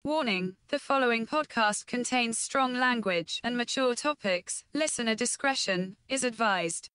Warning, the following podcast contains strong language and mature topics. Listener discretion is advised.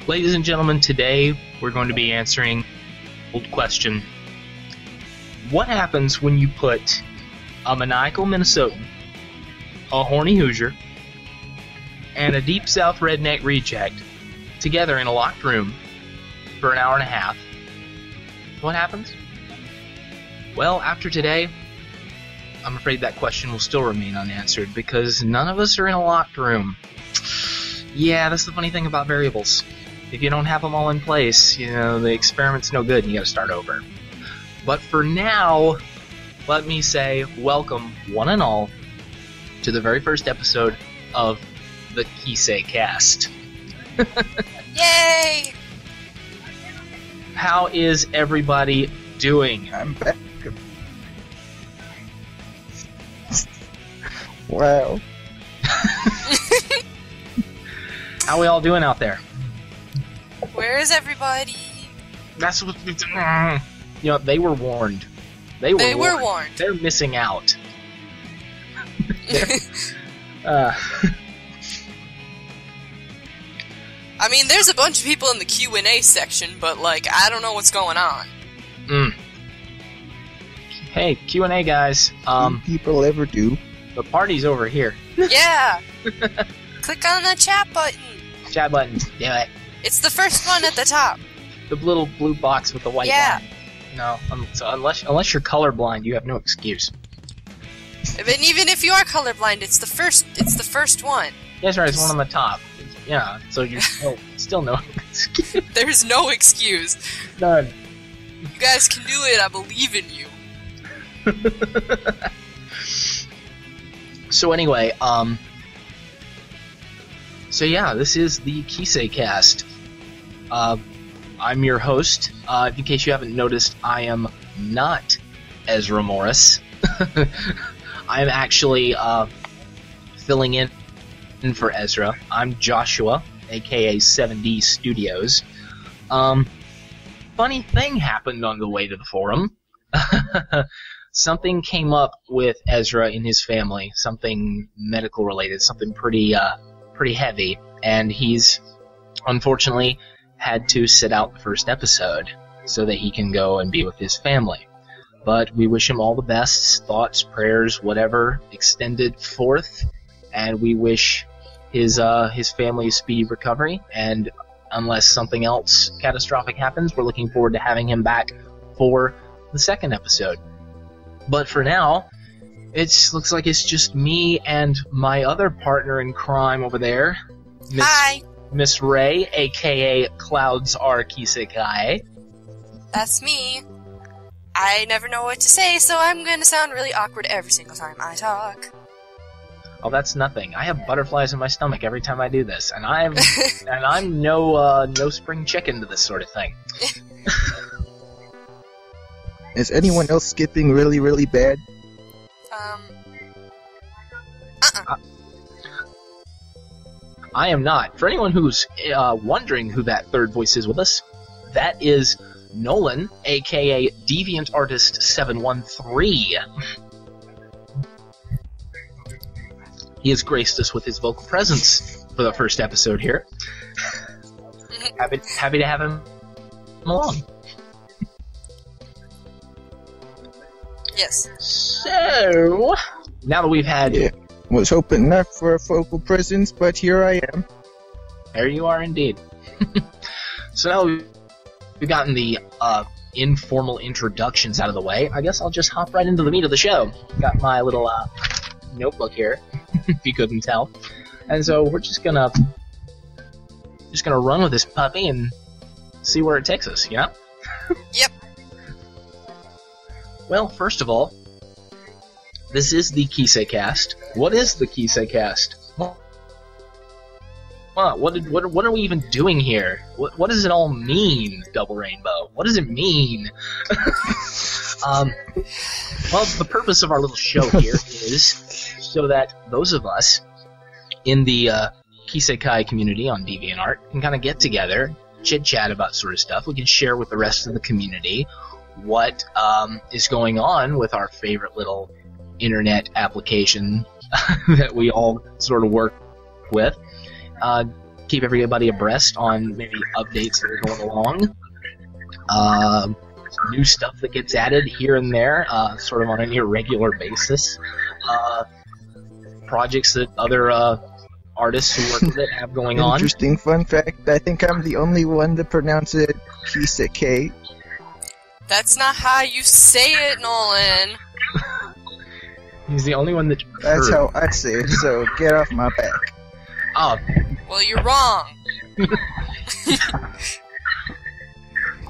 Ladies and gentlemen, today we're going to be answering an old question. What happens when you put a maniacal Minnesotan, a horny Hoosier, and a deep south redneck reject together in a locked room for an hour and a half? What happens? Well, after today, I'm afraid that question will still remain unanswered because none of us are in a locked room. Yeah, that's the funny thing about variables. If you don't have them all in place, the experiment's no good and you gotta start over. But for now, let me say welcome, one and all, to the very first episode of the KiseCast. Yay! How is everybody doing? I'm back. Wow. How we all doing out there? Where is everybody? That's what they were warned. They were warned. They're missing out. I mean, there's a bunch of people in the Q&A section, but, I don't know what's going on. Hey, Q&A guys. Do people ever do? The party's over here. Yeah! Click on the chat button. Chat button. Do it. It's the first one at the top. The little blue box with the white line. No, so unless you're colorblind, you have no excuse. And even if you are colorblind, it's the first one. That's right, it's one on the top. Yeah, so you're still no excuse. There's no excuse. None. You guys can do it, I believe in you. So anyway, this is the KiseCast. I'm your host. In case you haven't noticed, I am not Ezra Morris. I'm actually filling in for Ezra. I'm Joshua, aka 7D Studios. Funny thing happened on the way to the forum. Something came up with Ezra in his family, something medical related, something pretty heavy, and he's unfortunately had to sit out the first episode so that he can go and be with his family. But we wish him all the best, thoughts, prayers, whatever, extended forth, and we wish his family a speedy recovery, and unless something else catastrophic happens, we're looking forward to having him back for the second episode. But for now, it looks like it's just me and my other partner in crime over there, Hi! Miss Ray, a.k.a. CloudsAreKisekae. That's me. I never know what to say, so I'm going to sound really awkward every single time I talk. Oh, that's nothing. I have butterflies in my stomach every time I do this, and I'm no spring chicken to this sort of thing. Is anyone else skipping really, really bad? I am not. For anyone who's wondering who that third voice is with us, that is Nolan, aka Deviant Artist 713. He has graced us with his vocal presence for the first episode here. Happy to have him along. Yes. So, now that we've had... Yeah. Was hoping not for a vocal presence, but here I am. There you are indeed. So now we've gotten the informal introductions out of the way. I guess I'll just hop right into the meat of the show. Got my little notebook here, if you couldn't tell. And so we're just gonna run with this puppy and see where it takes us, yeah? Yep. Well, first of all, this is the KiseCast. What is the KiseCast? What are we even doing here? What does it all mean, Double Rainbow? What does it mean? Well, the purpose of our little show here is so that those of us in the Kisekai community on DeviantArt can kind of get together, chit-chat about sort of stuff. We can share with the rest of the community what is going on with our favorite little internet application that we all sort of work with. Keep everybody abreast on maybe updates that are going along. New stuff that gets added here and there, sort of on an irregular basis. Projects that other artists who work with it have going on. Interesting fun fact, I think I'm the only one to pronounce it Kisekae. That's not how you say it, Nolan. He's the only one that... That's how I say it, so get off my back. Oh. Well, you're wrong.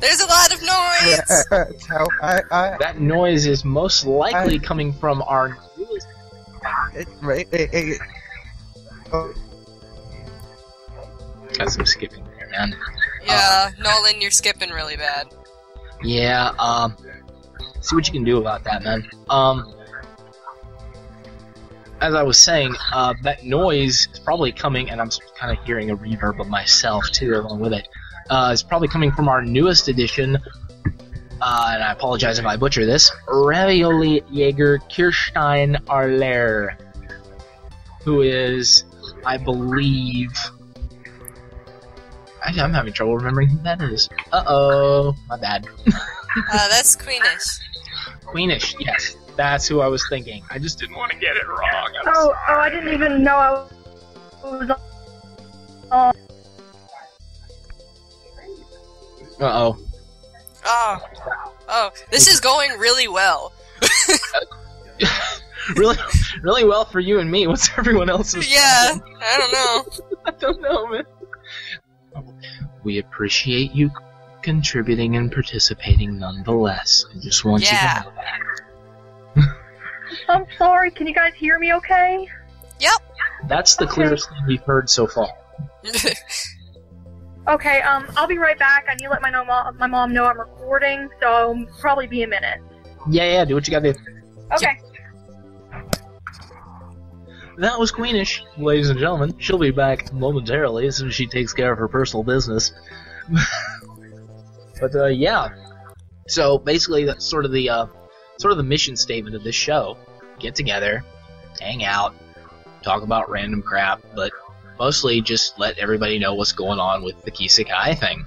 There's a lot of noise! That's how I... That noise is most likely coming from our newest... Oh. Got some skipping there, man. Yeah, Nolan, you're skipping really bad. Yeah, see what you can do about that, man. As I was saying, that noise is probably coming, and I'm kind of hearing a reverb of myself, too, along with it. It's probably coming from our newest edition, and I apologize if I butcher this, Ravioli Jaeger Kirstein Arler, who is, I believe... I'm having trouble remembering who that is. Uh-oh, my bad. That's Queenish. Queenish, yes. That's who I was thinking. I just didn't want to get it wrong. I didn't even know I was on. Uh-oh. Oh, this is going really well. really well for you and me. What's everyone else's? Yeah, I don't know. I don't know, man. We appreciate you contributing and participating nonetheless. I just want you to know that. I'm sorry, can you guys hear me okay? Yep. That's the clearest thing we've heard so far. Okay, I'll be right back. I need to let my mom know I'm recording, so I'll probably be a minute. Yeah, do what you gotta do. Okay. That was Queenish, ladies and gentlemen. She'll be back momentarily as soon as she takes care of her personal business. But, yeah. So, basically, that's sort of the mission statement of this show. Get together, hang out, talk about random crap, but mostly just let everybody know what's going on with the Kisekai thing.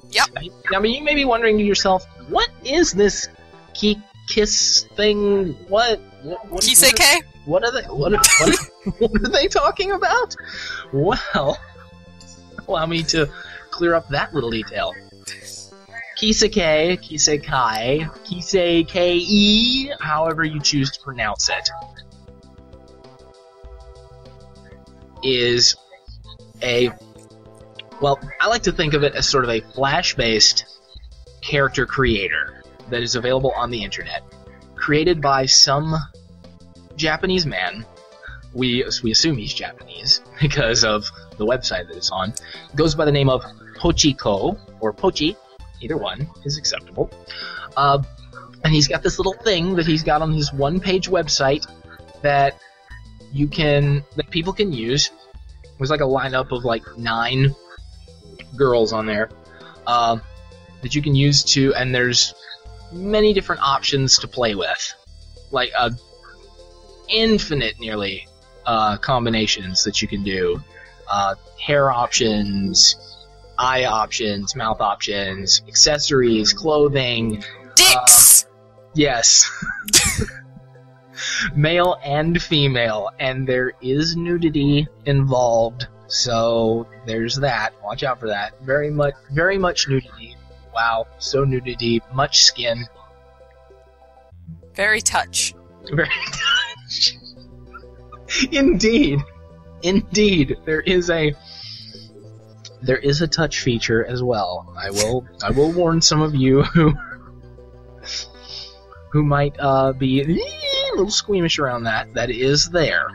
Yep. I mean, you may be wondering to yourself, what is this Kiss thing? What Kisekae? What are they talking about? Well, allow me to clear up that little detail. Kisekai, Kisekae, however you choose to pronounce it, is I like to think of it as sort of a Flash-based character creator that is available on the internet, created by some Japanese man. We assume he's Japanese because of the website that it's on. It goes by the name of Pochiko, or Pochi, either one is acceptable. And he's got this little thing that he's got on his one-page website that people can use. There's like a lineup of like 9 girls on there that you can use and there's many different options to play with. Like infinite nearly combinations that you can do. Hair options, eye options, mouth options, accessories, clothing. Dicks! Yes. Male and female, and there is nudity involved, so there's that. Watch out for that. Very much nudity. Wow, so nudity, much skin. Very touch. Very touch. Indeed. There is there is a touch feature as well. I will warn some of you who might be a little squeamish around that. That is there.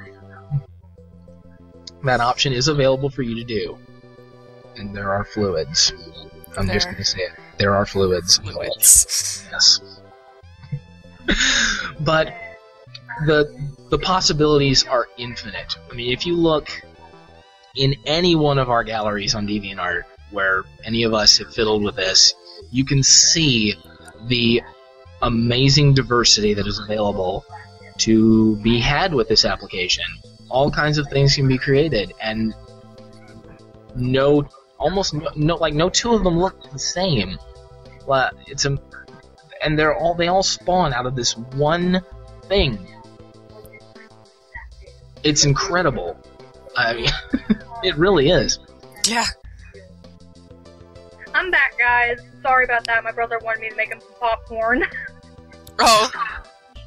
That option is available for you to do. And there are fluids. I'm just going to say it. There are fluids. Yes. But the possibilities are infinite. I mean, if you look in any one of our galleries on DeviantArt where any of us have fiddled with this, you can see the amazing diversity that is available to be had with this application. All kinds of things can be created, and no two of them look the same. And they all spawn out of this one thing. It's incredible. I mean, it really is. Yeah. I'm back, guys. Sorry about that. My brother wanted me to make him some popcorn. Oh.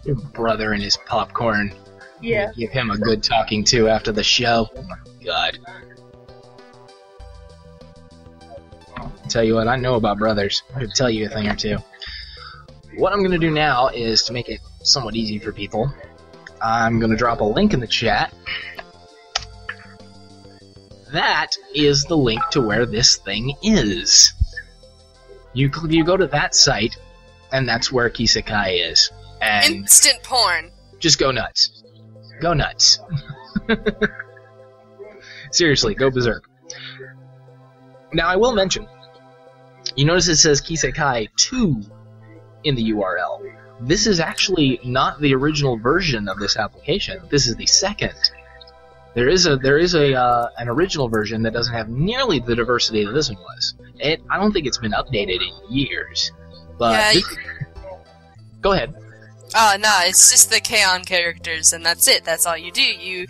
Your brother and his popcorn. Yeah. Give him a good talking to after the show. Oh my god. I'll tell you what, I know about brothers. I could tell you a thing or two. What I'm going to do now is, to make it somewhat easy for people, I'm going to drop a link in the chat. That is the link to where this thing is. You go to that site, and that's where Kisekai is. And instant porn. Just go nuts. Go nuts. Seriously, go berserk. Now, I will mention, you notice it says Kisekai 2 in the URL. This is actually not the original version of this application. This is the second. There is an original version that doesn't have nearly the diversity that this one was. I don't think it's been updated in years. But yeah, go ahead. No, it's just the K-On characters, and that's it. That's all you do. You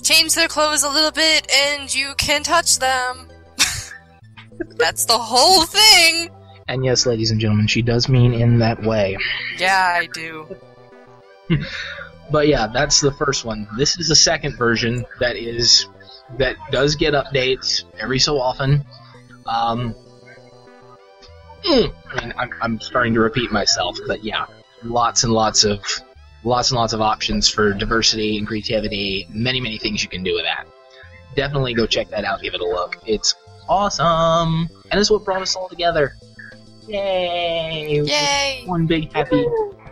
change their clothes a little bit, and you can touch them. That's the whole thing! And yes, ladies and gentlemen, she does mean in that way. Yeah, I do. But yeah, that's the first one. This is the second version that does get updates every so often. I mean, I'm starting to repeat myself, but yeah, lots and lots of options for diversity and creativity. Many things you can do with that. Definitely go check that out. Give it a look. It's awesome, and it's what brought us all together. Yay! Yay! One big happy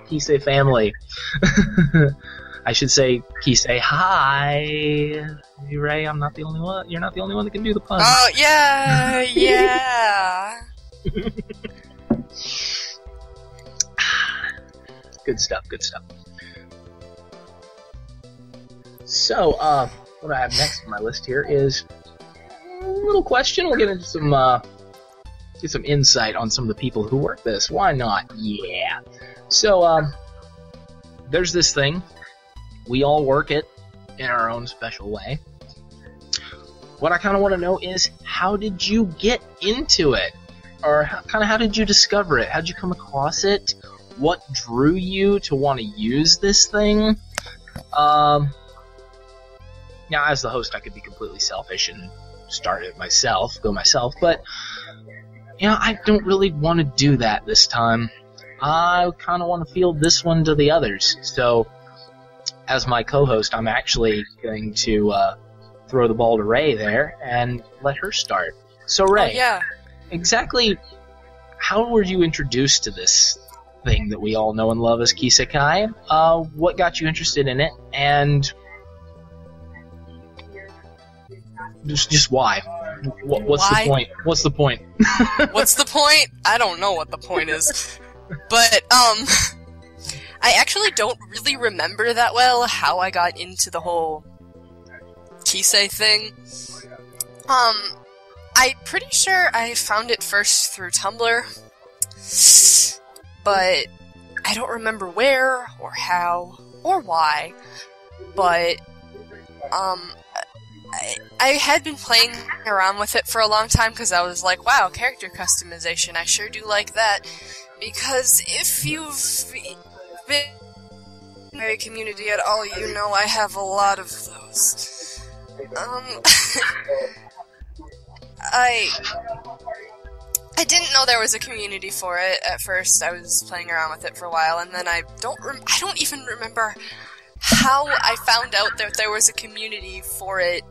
Kisei family. I should say Kisei hi. Ray, I'm not the only one. You're not the only one that can do the pun. Oh yeah, yeah. Good stuff. Good stuff. So, what I have next on my list here is a little question. We'll get into some insight on some of the people who work this. Why not? Yeah. So, there's this thing. We all work it in our own special way. What I kind of want to know is, how did you get into it? Or how did you discover it? How did you come across it? What drew you to want to use this thing? Now, as the host, I could be completely selfish and start it myself, but I don't really want to do that this time. I kind of want to field this one to the others. So, as my co-host, I'm actually going to throw the ball to Ray there and let her start. So, Ray, exactly how were you introduced to this thing that we all know and love as Kisekai? What got you interested in it, and just why? What's the point? What's the point? What's the point? I don't know what the point is. But, I actually don't really remember that well how I got into the whole Kisei thing. I'm pretty sure I found it first through Tumblr, but I don't remember where, or how, or why, but, I had been playing around with it for a long time because I was like, wow, character customization, I sure do like that, because if you've been in the community at all, you know I have a lot of those. I didn't know there was a community for it at first. I was playing around with it for a while, and then I don't even remember how I found out that there was a community for it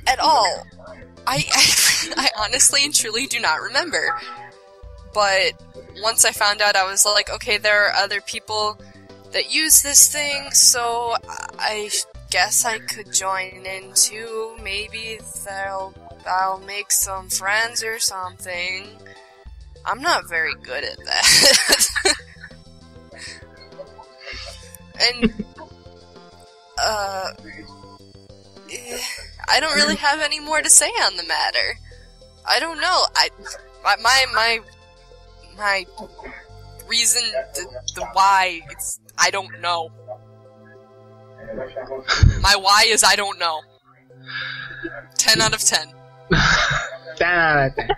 at all. I honestly and truly do not remember. But once I found out, I was like, okay, there are other people that use this thing, so I guess I could join in too. Maybe I'll make some friends or something. I'm not very good at that. And, I don't really have any more to say on the matter. I don't know. My reason, the why, I don't know. My why is I don't know. 10 out of 10. 10 out of 10.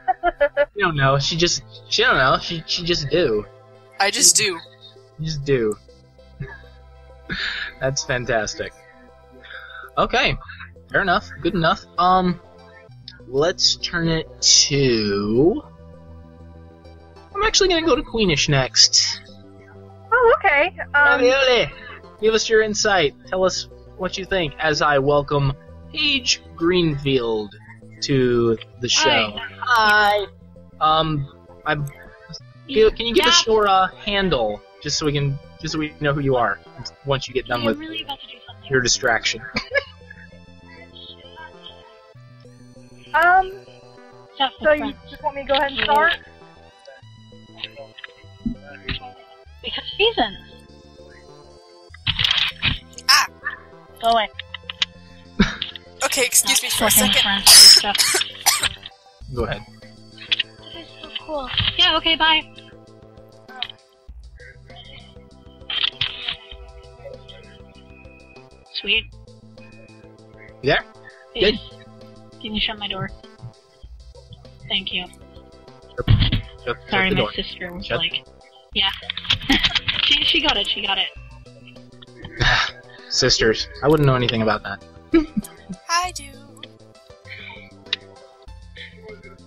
You don't know. She don't know. She just do. I just do. You just do. That's fantastic. Okay. Fair enough. Good enough. Let's turn it to... I'm actually gonna go to Queenish next. Oh, okay. Ravioli, give us your insight. Tell us what you think as I welcome Paige Greenfield to the show. Hi. Can you give us your handle just so we know who you are once you get done with your distraction? So you just want me to go ahead and start? Because reasons. Ah! Go away. Okay, excuse me for a Second second. stuff. Go ahead. This is so cool. Yeah, okay, bye. Sweet. You there? Good. Can you shut my door? Thank you. Shut Sorry, the my door. sister was Shut. like... Yeah. she got it, Sisters. I wouldn't know anything about that. I do.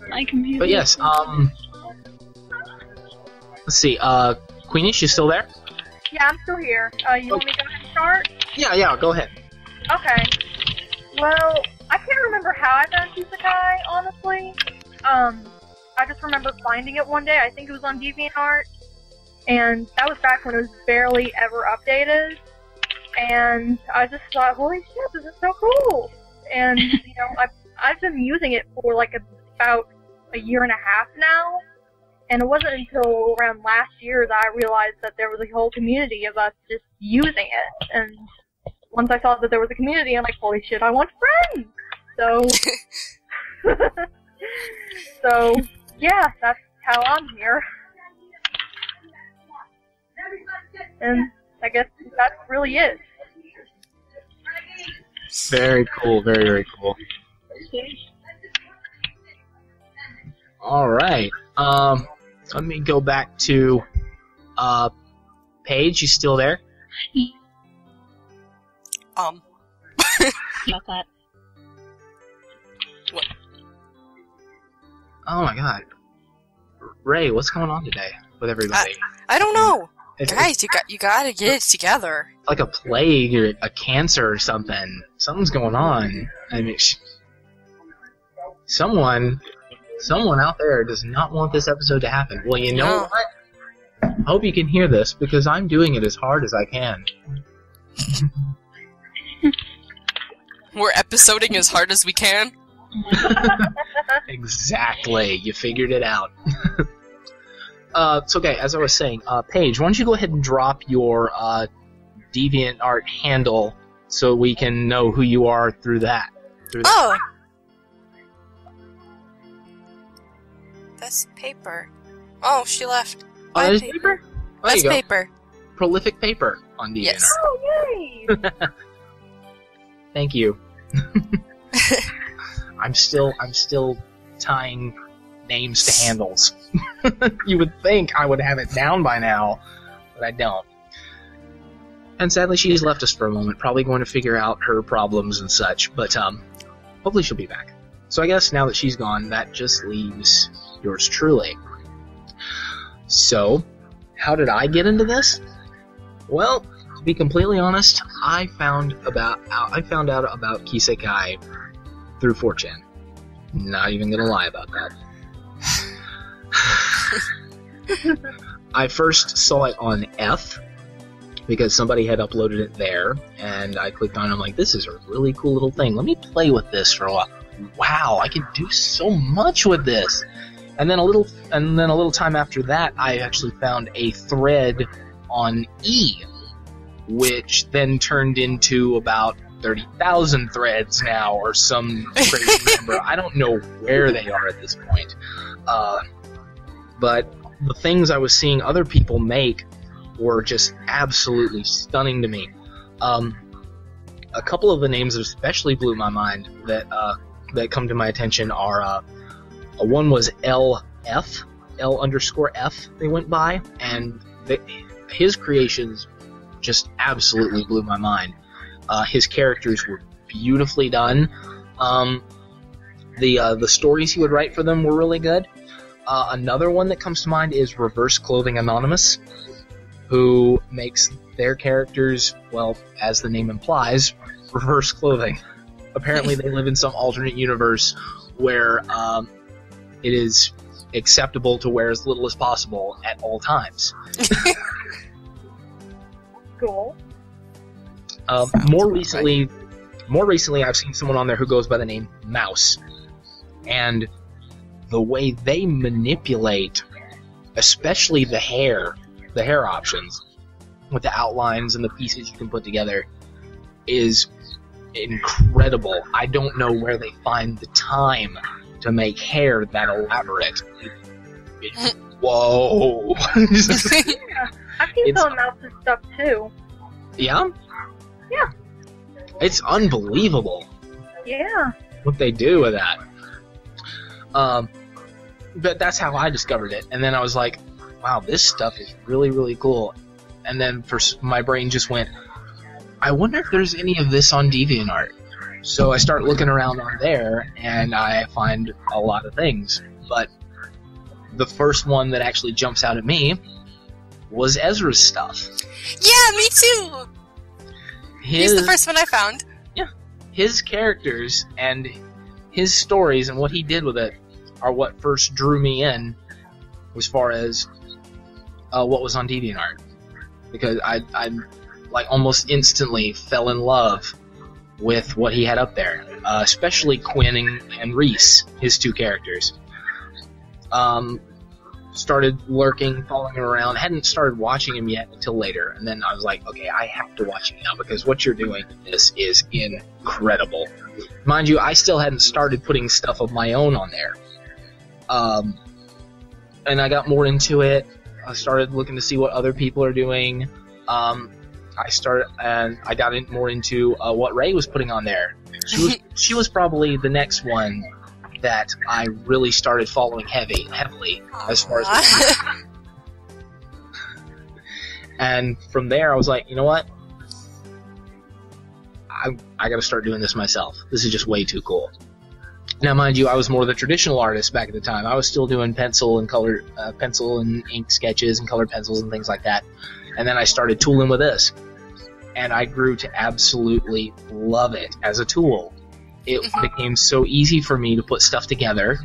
My computer... But yes, let's see, Queenish, you still there? Yeah, I'm still here. You want me to go ahead and start? Yeah, go ahead. Okay. Well, I can't remember how I found Kisekai, honestly. I just remember finding it one day. I think it was on DeviantArt. And that was back when it was barely ever updated. And I just thought, holy shit, this is so cool. And, you know, I've been using it for like about a year and a half now. And it wasn't until around last year that I realized that there was a whole community of us just using it. And once I saw that there was a community, I'm like, holy shit, I want friends! So, yeah, that's how I'm here. And I guess that's really it. Very cool, very, very cool. Alright, let me go back to, Paige, you still there? About that. What? Oh my god. Ray, what's going on today with everybody? I don't know. It's Guys, you gotta get it together. like a plague or a cancer or something. Something's going on. I mean, someone out there does not want this episode to happen. Well, you know No. what? I hope you can hear this because I'm doing it as hard as I can. We're episoding as hard as we can. Exactly. You figured it out. It's okay. As I was saying, Paige, why don't you go ahead and drop your DeviantArt handle so we can know who you are through that. Oh! That's paper. Oh, she left. Oh, Bye, that is paper? Oh, there That's you go. paper. Prolific paper on DeviantArt. Yes. Oh, yay! Thank you. I'm still tying names to handles. You would think I would have it down by now, but I don't. And sadly, she's left us for a moment, probably going to figure out her problems and such, but hopefully she'll be back. So I guess now that she's gone, that just leaves yours truly. So, how did I get into this? Well, to be completely honest, I found out about Kisekai through 4chan. Not even gonna lie about that. I first saw it on F, because somebody had uploaded it there, and I clicked on it, and I'm like, this is a really cool little thing. Let me play with this for a while. Wow, I can do so much with this. And then a little time after that, I actually found a thread on E, which then turned into about 30,000 threads now, or some crazy number. I don't know where they are at this point. But the things I was seeing other people make were just absolutely stunning to me. A couple of the names that especially blew my mind that come to my attention are one was L_F they went by, and his creations just absolutely blew my mind. His characters were beautifully done. The stories he would write for them were really good. Another one that comes to mind is Reverse Clothing Anonymous, who makes their characters, well, as the name implies, reverse clothing. Apparently they live in some alternate universe where it is acceptable to wear as little as possible at all times. Cool. More recently, I've seen someone on there who goes by the name Mouse, and the way they manipulate, especially the hair options, with the outlines and the pieces you can put together, is incredible. I don't know where they find the time to make hair that elaborate. Whoa! Yeah, I've seen some Mouse's stuff too. Yeah? Yeah. It's unbelievable. Yeah. What they do with that. But that's how I discovered it. And then I was like, wow, this stuff is really, really cool. And then my brain just went, I wonder if there's any of this on DeviantArt. So I start looking around on there, and I find a lot of things. But the first one that actually jumps out at me was Ezra's stuff. Yeah, me too! He's the first one I found. Yeah. His characters and his stories and what he did with it are what first drew me in as far as what was on DeviantArt. Because I like almost instantly fell in love with what he had up there, especially Quinn and Reese, his two characters. Started lurking, following him around. Hadn't started watching him yet until later, and then I was like, okay, I have to watch him now because what you're doing with this is incredible. Mind you, I still hadn't started putting stuff of my own on there. And I got more into it. I started looking to see what other people are doing. I got more into what Ray was putting on there. She was probably the next one that I really started following heavily as far as. And from there, I was like, you know what? I got to start doing this myself. This is just way too cool. Now, mind you, I was more the traditional artist back at the time. I was still doing pencil and ink sketches and colored pencils and things like that. And then I started tooling with this. And I grew to absolutely love it as a tool. It became so easy for me to put stuff together,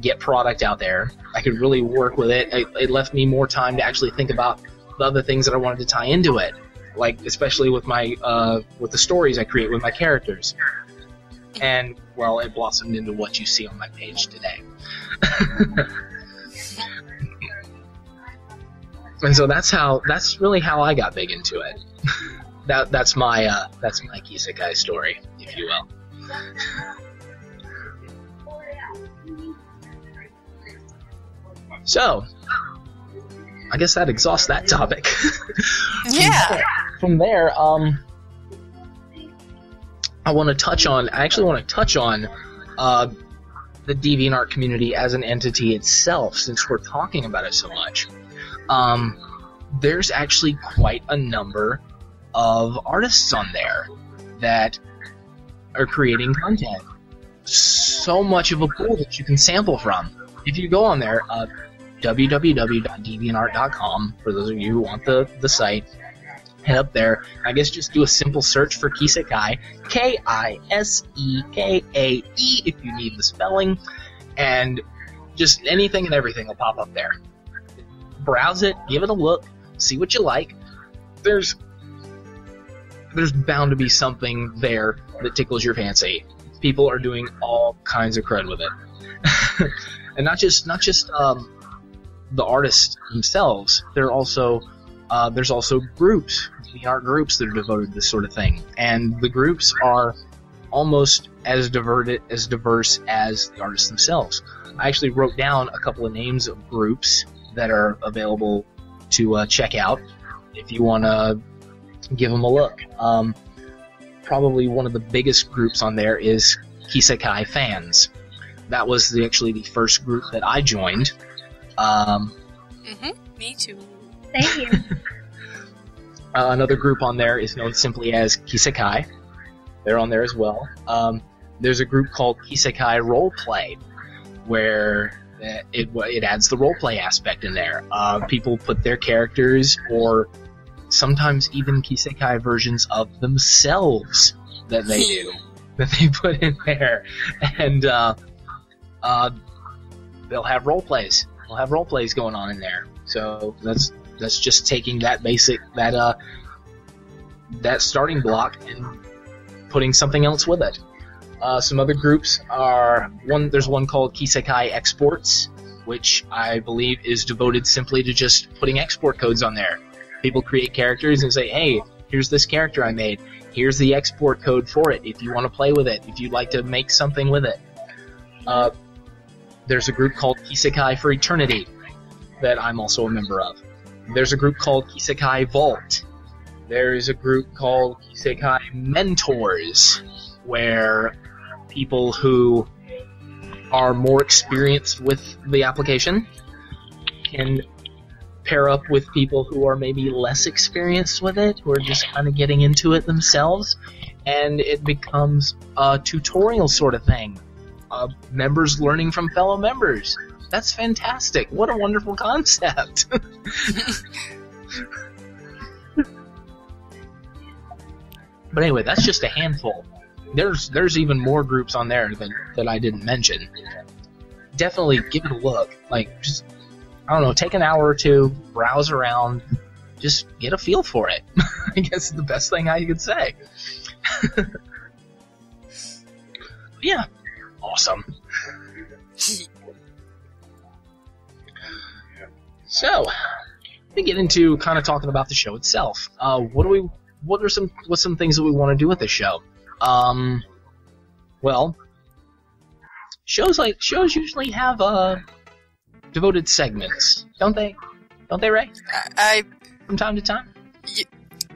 get product out there. I could really work with it. It left me more time to actually think about the other things that I wanted to tie into it. Like, especially with with the stories I create with my characters. And, well, it blossomed into what you see on my page today. And so that's really how I got big into it. That's my Kisekai story, if you will. So, I guess that exhausts that topic. Yeah. From there, I actually want to touch on the DeviantArt community as an entity itself, since we're talking about it so much. There's actually quite a number of artists on there that are creating content. so much of a pool that you can sample from. If you go on there, www.deviantart.com, for those of you who want the site, head up there. I guess just do a simple search for Kisekei, Kisekae, if you need the spelling, and just anything and everything will pop up there. Browse it, give it a look, see what you like. There's bound to be something there that tickles your fancy. People are doing all kinds of crud with it. And not just the artists themselves. There's also groups, art groups that are devoted to this sort of thing, and the groups are almost as diverse as the artists themselves. I actually wrote down a couple of names of groups that are available to check out if you want to give them a look. Probably one of the biggest groups on there is Kisekai Fans. That was actually the first group that I joined. Me too. Thank you. Another group on there is known simply as Kisekai. They're on there as well. There's a group called Kisekai Roleplay, where it adds the roleplay aspect in there. People put their characters, or sometimes even Kisekai versions of themselves that they do, that they put in there. And they'll have roleplays. They'll have roleplays going on in there. So that's just taking that basic, that starting block and putting something else with it. Some other groups there's one called Kisekai Exports, which I believe is devoted simply to just putting export codes on there. People create characters and say, hey, here's this character I made. Here's the export code for it if you want to play with it, if you'd like to make something with it. There's a group called Kisekai for Eternity that I'm also a member of. There's a group called Kisekai Vault. There's a group called Kisekai Mentors, where people who are more experienced with the application can pair up with people who are maybe less experienced with it, who are just kind of getting into it themselves, and it becomes a tutorial sort of thing. Members learning from fellow members. That's fantastic. What a wonderful concept. But anyway, that's just a handful. There's even more groups on there that I didn't mention. Definitely give it a look. Like, just, I don't know, take an hour or two, browse around, just get a feel for it. I guess is the best thing I could say. Yeah. Awesome. So, let me get into kind of talking about the show itself. What's some things that we want to do with the show? Well, shows usually have devoted segments, don't they? Don't they, Ray? From time to time.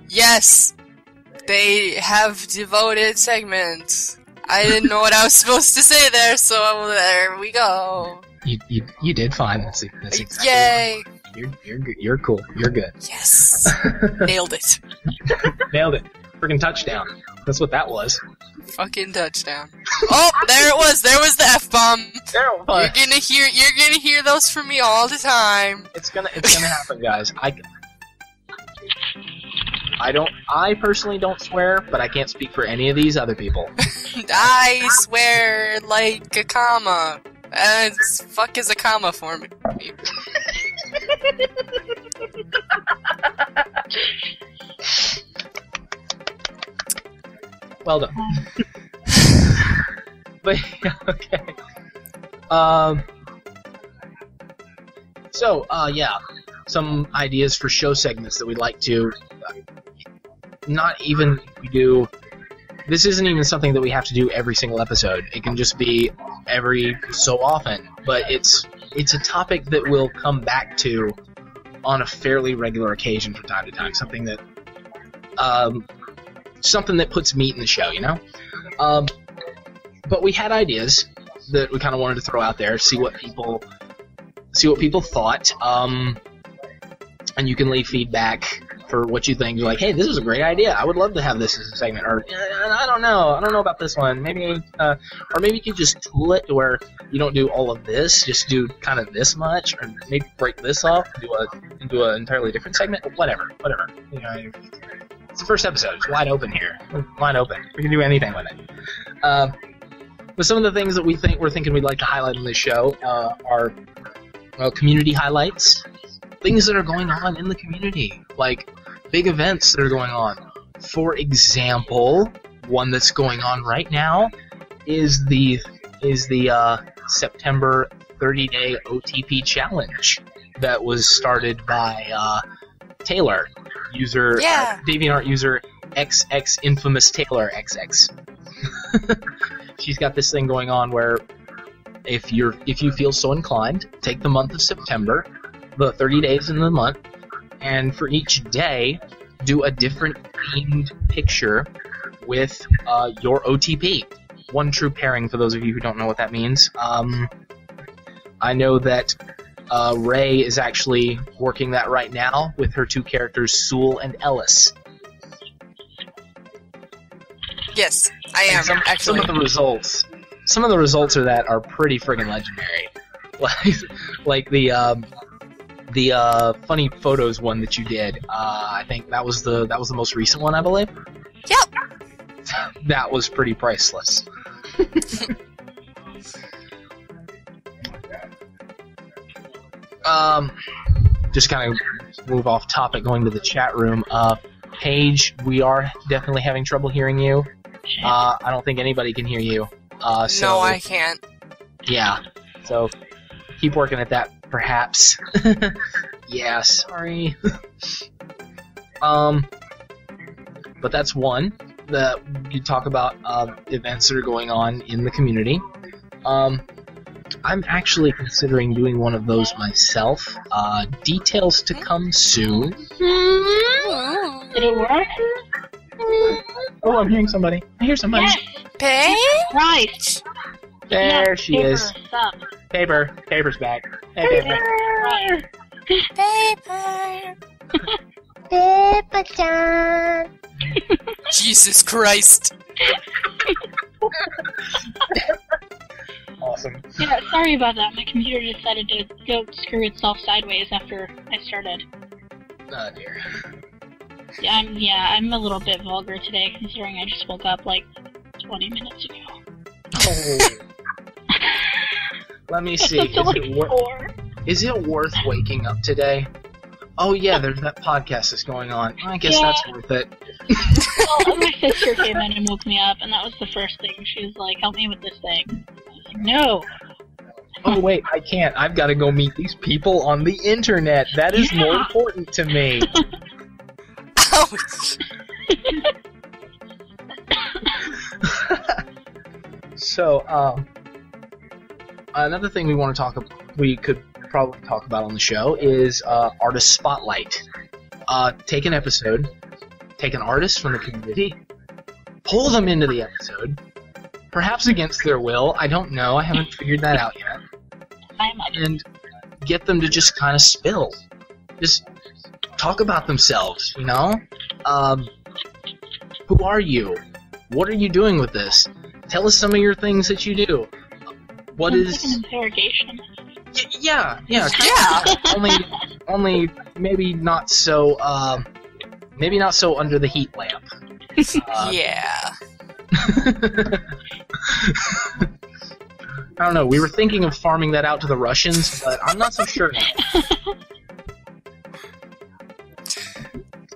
Yes, they have devoted segments. I didn't know what I was supposed to say there, so there we go. You did fine. That's exactly. Yay! You're cool. You're good. Yes, nailed it. Nailed it. Freaking touchdown. That's what that was. Fucking touchdown. Oh, there it was. There was the F-bomb. There it was. You're gonna hear those from me all the time. It's gonna happen, guys. I personally don't swear, but I can't speak for any of these other people. I swear like a comma. Fuck is a comma for me. Well done. But okay. So some ideas for show segments that we'd like to. Not even we do. This isn't even something that we have to do every single episode. It can just be every so often. But it's a topic that we'll come back to on a fairly regular occasion from time to time. Something that puts meat in the show, you know? But we had ideas that we kind of wanted to throw out there, see what people thought. And you can leave feedback for what you think. You're like, hey, this is a great idea. I would love to have this as a segment. Or I don't know about this one. Maybe, or maybe you could just tool it to where you don't do all of this. Just do kind of this much, or maybe break this off, do an entirely different segment. Whatever. You know, it's the first episode. It's wide open here. Wide open. We can do anything with it. But some of the things that we're thinking we'd like to highlight on this show are community highlights, things that are going on in the community, like big events that are going on. For example, one that's going on right now is the September 30-day OTP challenge that was started by Taylor, DeviantArt user XX infamous Taylor XX. She's got this thing going on where if you feel so inclined, take the month of September, the 30 days in the month, and for each day, do a different themed picture with your OTP. One true pairing, for those of you who don't know what that means. I know that Ray is actually working that right now with her two characters, Sewell and Ellis. Yes, I am, actually. Some of the results of that are pretty friggin' legendary. Like the funny photos one that you did. I think that was the most recent one, I believe. Yep. That was pretty priceless. Just kind of move off topic, going to the chat room. Paige, we are definitely having trouble hearing you. I don't think anybody can hear you. No, I can't. Yeah. So keep working at that, perhaps. Yeah, sorry. But that's one that you talk about events that are going on in the community. I'm actually considering doing one of those myself. Details to come soon. Did it work? Oh, I'm hearing somebody. I hear somebody. Yes. Right. There she is. Stop. Paper's back. Hey, Paper. Right. Paper. Jesus Christ. Awesome. Yeah, sorry about that. My computer decided to go screw itself sideways after I started. Oh dear. I'm a little bit vulgar today, considering I just woke up like 20 minutes ago. Oh. Let me see. Is it worth waking up today? Oh yeah, there's that podcast that's going on. I guess that's worth it. Well, my sister came in and woke me up, and that was the first thing. She was like, "Help me with this thing." I was like, "No." Oh wait, I can't. I've got to go meet these people on the internet. That is more important to me. Ouch. So, another thing we could probably talk about on the show is artist spotlight. Take an episode, take an artist from the community, pull them into the episode, perhaps against their will. I don't know. I haven't figured that out yet. And get them to just kind of spill. Just talk about themselves, you know? Who are you? What are you doing with this? Tell us some of your things that you do. What is... like an interrogation. Yeah. Only maybe not so under the heat lamp. Yeah. I don't know. We were thinking of farming that out to the Russians, but I'm not so sure.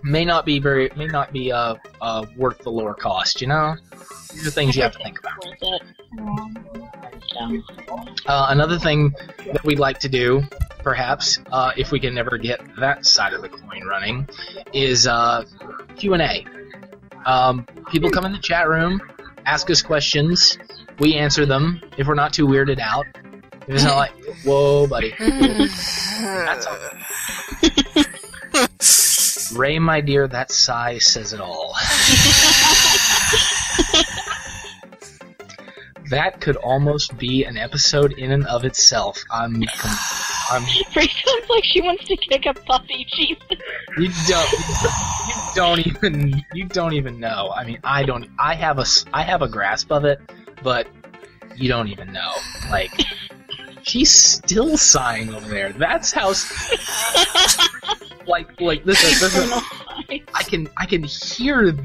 May not be worth the lower cost. You know, these are things you have to think about. Another thing that we'd like to do, perhaps, if we can never get that side of the coin running, is Q&A. People come in the chat room, ask us questions, we answer them if we're not too weirded out. If it's not like, whoa, buddy. That's all. Ray, my dear, that sigh says it all. That could almost be an episode in and of itself. I'm Ray sounds like she wants to kick a puppy. Jesus. You don't even know. I mean, I have a grasp of it, but you don't even know. Like, she's still sighing over there. That's how. Like this is. I can hear it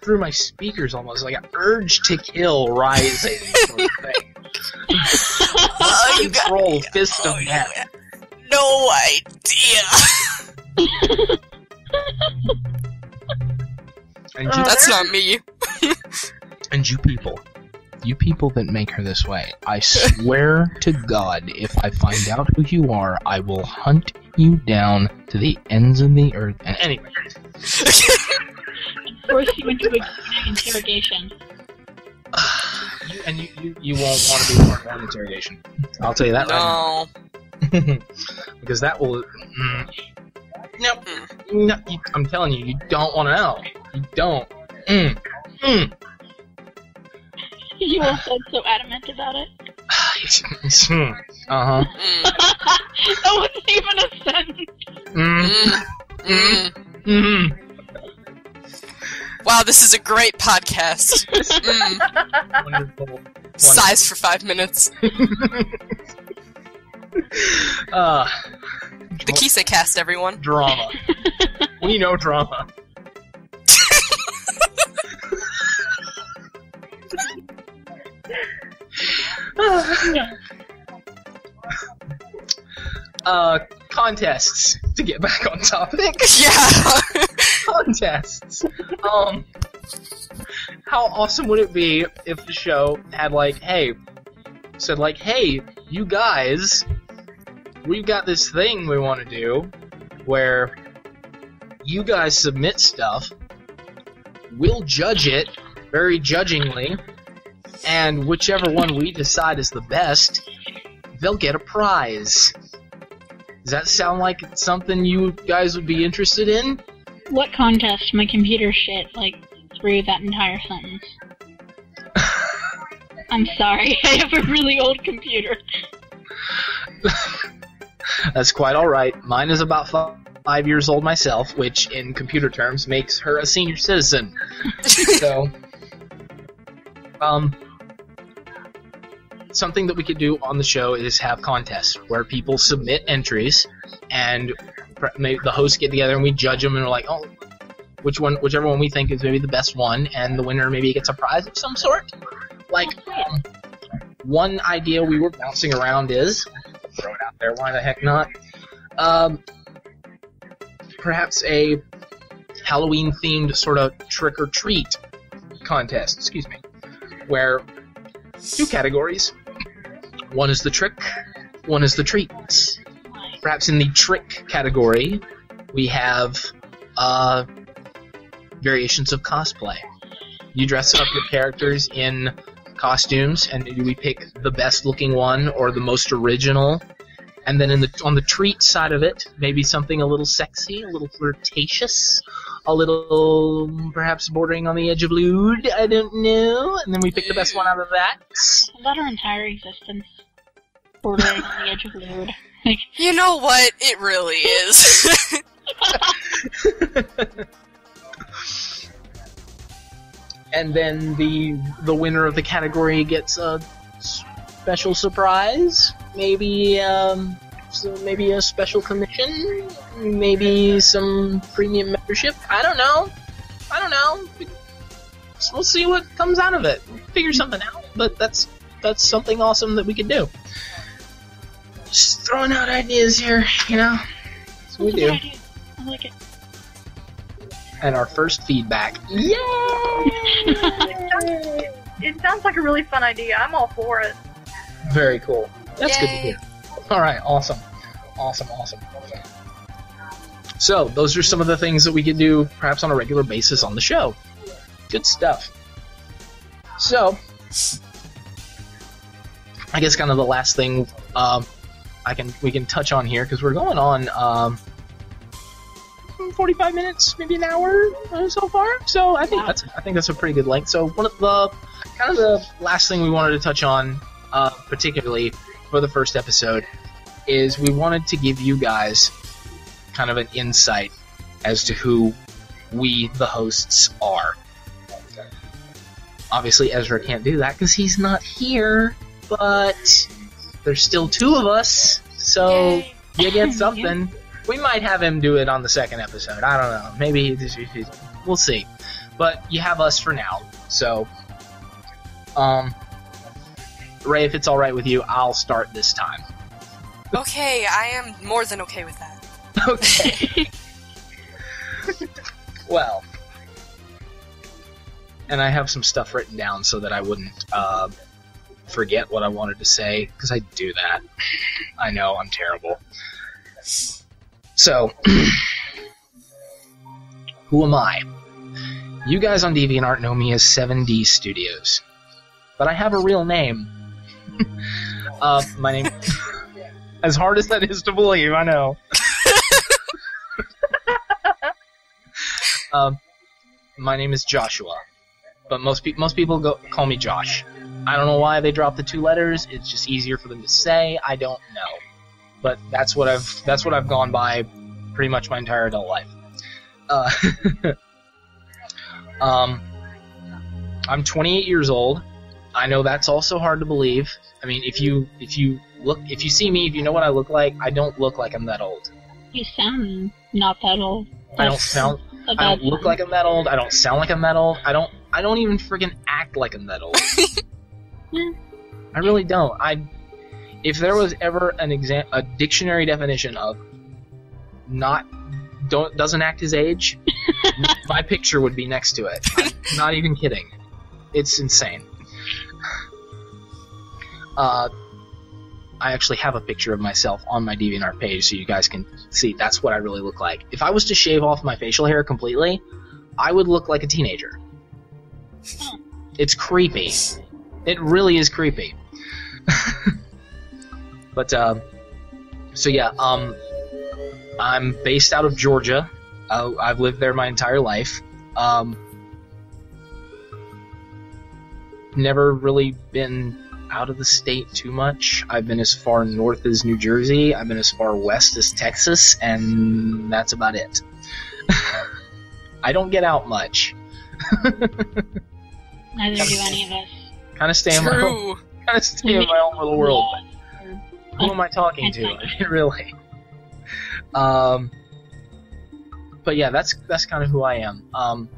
through my speakers almost, like an urge to kill rising. Sort of thing. Control fist of death. No idea. And That's not me. And you people that make her this way, I swear to God, if I find out who you are, I will hunt you down to the ends of the earth. And anyway. Force you into an interrogation. You won't want to be part of that interrogation. I'll tell you that right now. Because that will... No, I'm telling you, you don't want to know. You don't. You all said so adamant about it. Uh-huh. That wasn't even a sentence. Wow, this is a great podcast. Wonderful. Sighs for 5 minutes. The KiseCast, everyone. Drama. We know drama. Contests, to get back on topic. Yeah. Contests. How awesome would it be if the show had said hey, you guys, we've got this thing we want to do where you guys submit stuff, we'll judge it very judgingly, and whichever one we decide is the best, they'll get a prize. Does that sound like something you guys would be interested in? What contest? My computer shit, through that entire sentence. I'm sorry, I have a really old computer. That's quite alright. Mine is about 5 years old myself, which in computer terms makes her a senior citizen. So, something that we could do on the show is have contests where people submit entries, and maybe the hosts get together and we judge them, and we're like, oh, whichever one we think is maybe the best one, and the winner maybe gets a prize of some sort. One idea we were bouncing around is, throw it out there, why the heck not? Perhaps a Halloween-themed sort of trick-or-treat contest, where 2 categories. One is the trick, one is the treats. Perhaps in the trick category, we have variations of cosplay. You dress up your characters in costumes, and we pick the best-looking one or the most original. And then on the treat side of it, maybe something a little sexy, a little flirtatious, a little perhaps bordering on the edge of lewd, I don't know. And then we pick the best one out of that. About our entire existence, bordering on the edge of lewd. You know what? It really is. And then the winner of the category gets a special surprise. Maybe maybe a special commission. Maybe some premium membership. I don't know. We'll see what comes out of it. Figure something out. But that's something awesome that we could do. Just throwing out ideas here, That's what we do. I like it. And our first feedback. Yay! It sounds like a really fun idea. I'm all for it. Very cool. That's good to Yay. hear. Alright, awesome. So, those are some of the things that we could do perhaps on a regular basis on the show. Good stuff. So, I guess kind of the last thing we can touch on here, because we're going on 45 minutes, maybe an hour so far. So I think that's a pretty good length. So one of the last thing we wanted to touch on, particularly for the first episode, is we wanted to give you guys kind of an insight as to who we, the hosts, are. Obviously, Ezra can't do that because he's not here, but there's still 2 of us, so you get something. We might have him do it on the second episode. I don't know. Maybe we'll see. But you have us for now. So, Ray, if it's all right with you, I'll start this time. Okay, I am more than okay with that. Okay. Well, and I have some stuff written down so that I wouldn't forget what I wanted to say, because I do that. I know, I'm terrible. So, who am I? You guys on DeviantArt know me as 7D Studios, but I have a real name. My name, as hard as that is to believe, I know. My name is Joshua, but most people call me Josh. I don't know why they dropped the 2 letters. It's just easier for them to say. I don't know, but that's what I've gone by pretty much my entire adult life. I'm 28 years old. I know that's also hard to believe. I mean, if you see me, if you know what I look like, I don't look like I'm that old. You sound not that old. I don't look like I'm that old. I don't sound like I'm that old. I don't even friggin' act like I'm that old. I really don't. If there was ever a dictionary definition of doesn't act his age, my picture would be next to it. I'm not even kidding. It's insane. I actually have a picture of myself on my DeviantArt page so you guys can see that's what I really look like. If I was to shave off my facial hair completely, I would look like a teenager. It's creepy. It really is creepy. But, so yeah, I'm based out of Georgia. I've lived there my entire life. Never really been out of the state too much. I've been as far north as New Jersey. I've been as far west as Texas, and that's about it. I don't get out much. Neither do any of us. Kind of stay in my own little world. Who am I talking to? Really? But yeah, that's kind of who I am.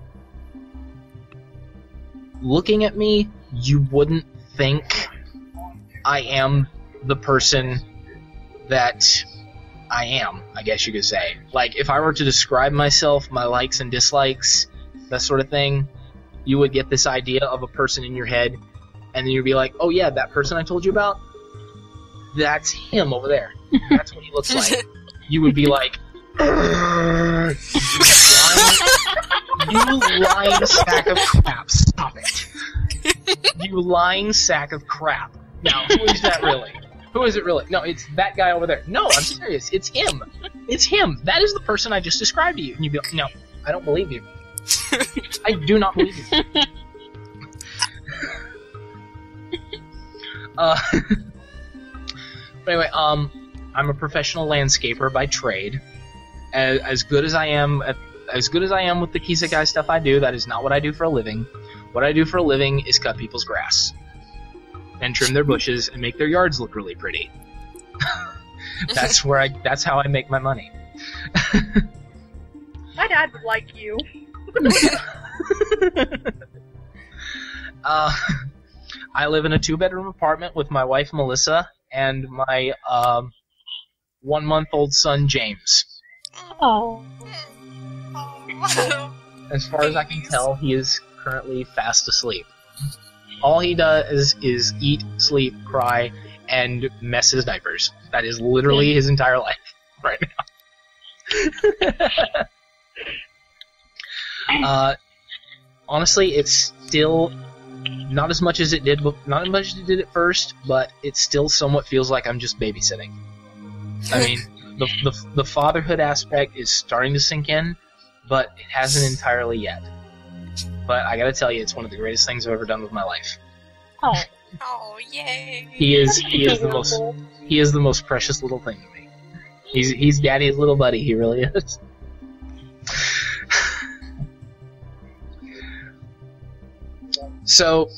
Looking at me, you wouldn't think I am the person that I am, I guess you could say. Like, if I were to describe myself, my likes and dislikes, that sort of thing, you would get this idea of a person in your head, and then you'd be like, oh yeah, that person I told you about? That's him over there. That's what he looks like. You would be like, you lying sack of crap. Stop it. You lying sack of crap. Now, who is that really? Who is it really? No, it's that guy over there. No, I'm serious. It's him. It's him. That is the person I just described to you. And you'd be like, no, I don't believe you. I do not believe you. But anyway, I'm a professional landscaper by trade. As good as I am with the Kisekai stuff I do, that is not what I do for a living. What I do for a living is cut people's grass and trim their bushes and make their yards look really pretty. That's how I make my money. My dad would like you. I live in a 2-bedroom apartment with my wife Melissa and my 1-month-old son James. Oh. As far as I can tell, he is currently fast asleep. All he does is eat, sleep, cry, and mess his diapers. That is literally his entire life right now. Honestly, it's still not as much as it did at first, but it still somewhat feels like I'm just babysitting. I mean, the fatherhood aspect is starting to sink in, but it hasn't entirely yet. But I gotta tell you, it's one of the greatest things I've ever done with my life. Oh. Oh, yay! He is the most precious little thing to me. He's Daddy's little buddy. He really is. So,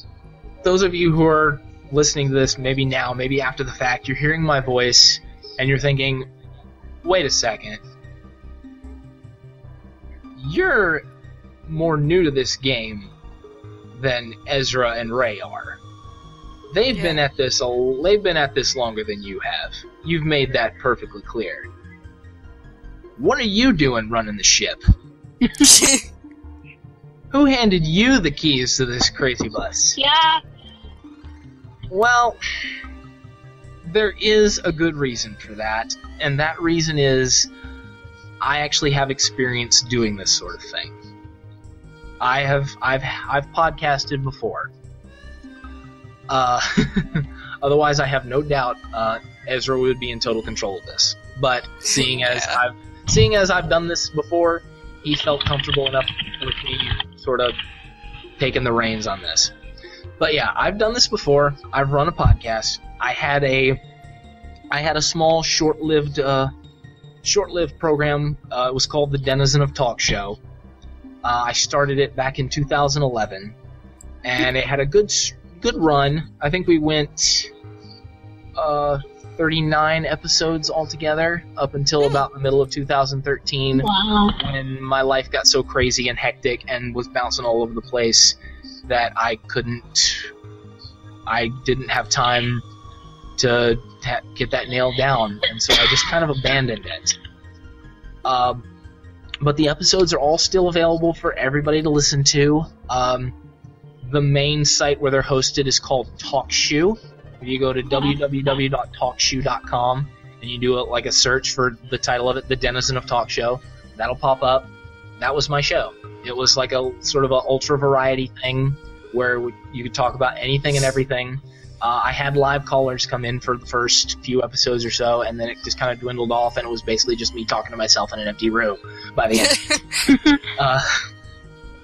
those of you who are listening to this, maybe now, maybe after the fact, you're hearing my voice, and you're thinking, wait a second. You're more new to this game than Ezra and Ray are. They've been at this longer than you have. You've made that perfectly clear. What are you doing running the ship? Who handed you the keys to this crazy bus? Yeah. Well, there is a good reason for that, and that reason is I actually have experience doing this sort of thing. I've podcasted before. Otherwise, I have no doubt Ezra would be in total control of this. But seeing as I've done this before, he felt comfortable enough with me sort of taking the reins on this. But yeah, I've done this before. I've run a podcast. I had a small, short-lived program. It was called The Denizen of Talk Show. I started it back in 2011, and it had a good run. I think we went 39 episodes altogether up until about the middle of 2013. Wow. When my life got so crazy and hectic and was bouncing all over the place that I didn't have time to get that nailed down, and so I just kind of abandoned it. But the episodes are all still available for everybody to listen to. The main site where they're hosted is called TalkShoe. If you go to www.talkshoe.com and you do a search for the title of it, The Denizen of Talk Show, that'll pop up. That was my show. It was like a sort of an ultra variety thing where you could talk about anything and everything. I had live callers come in for the first few episodes or so, and then it just kind of dwindled off, and it was basically just me talking to myself in an empty room by the end.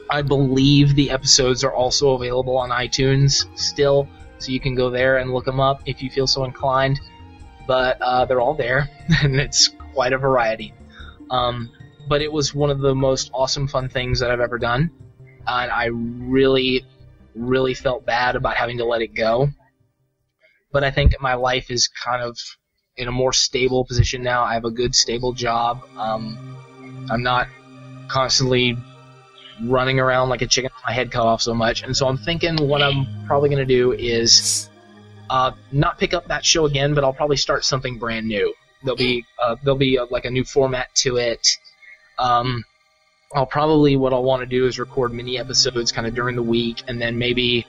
I believe the episodes are also available on iTunes still, so you can go there and look them up if you feel so inclined. But they're all there, and it's quite a variety. But it was one of the most awesome, fun things that I've ever done, and I really, really felt bad about having to let it go. But I think my life is kind of in a more stable position now. I have a good, stable job. I'm not constantly running around like a chicken with my head cut off so much. And so I'm thinking what I'm probably going to do is not pick up that show again, but I'll probably start something brand new. There'll be like a new format to it. What I'll want to do is record mini episodes kind of during the week, and then maybe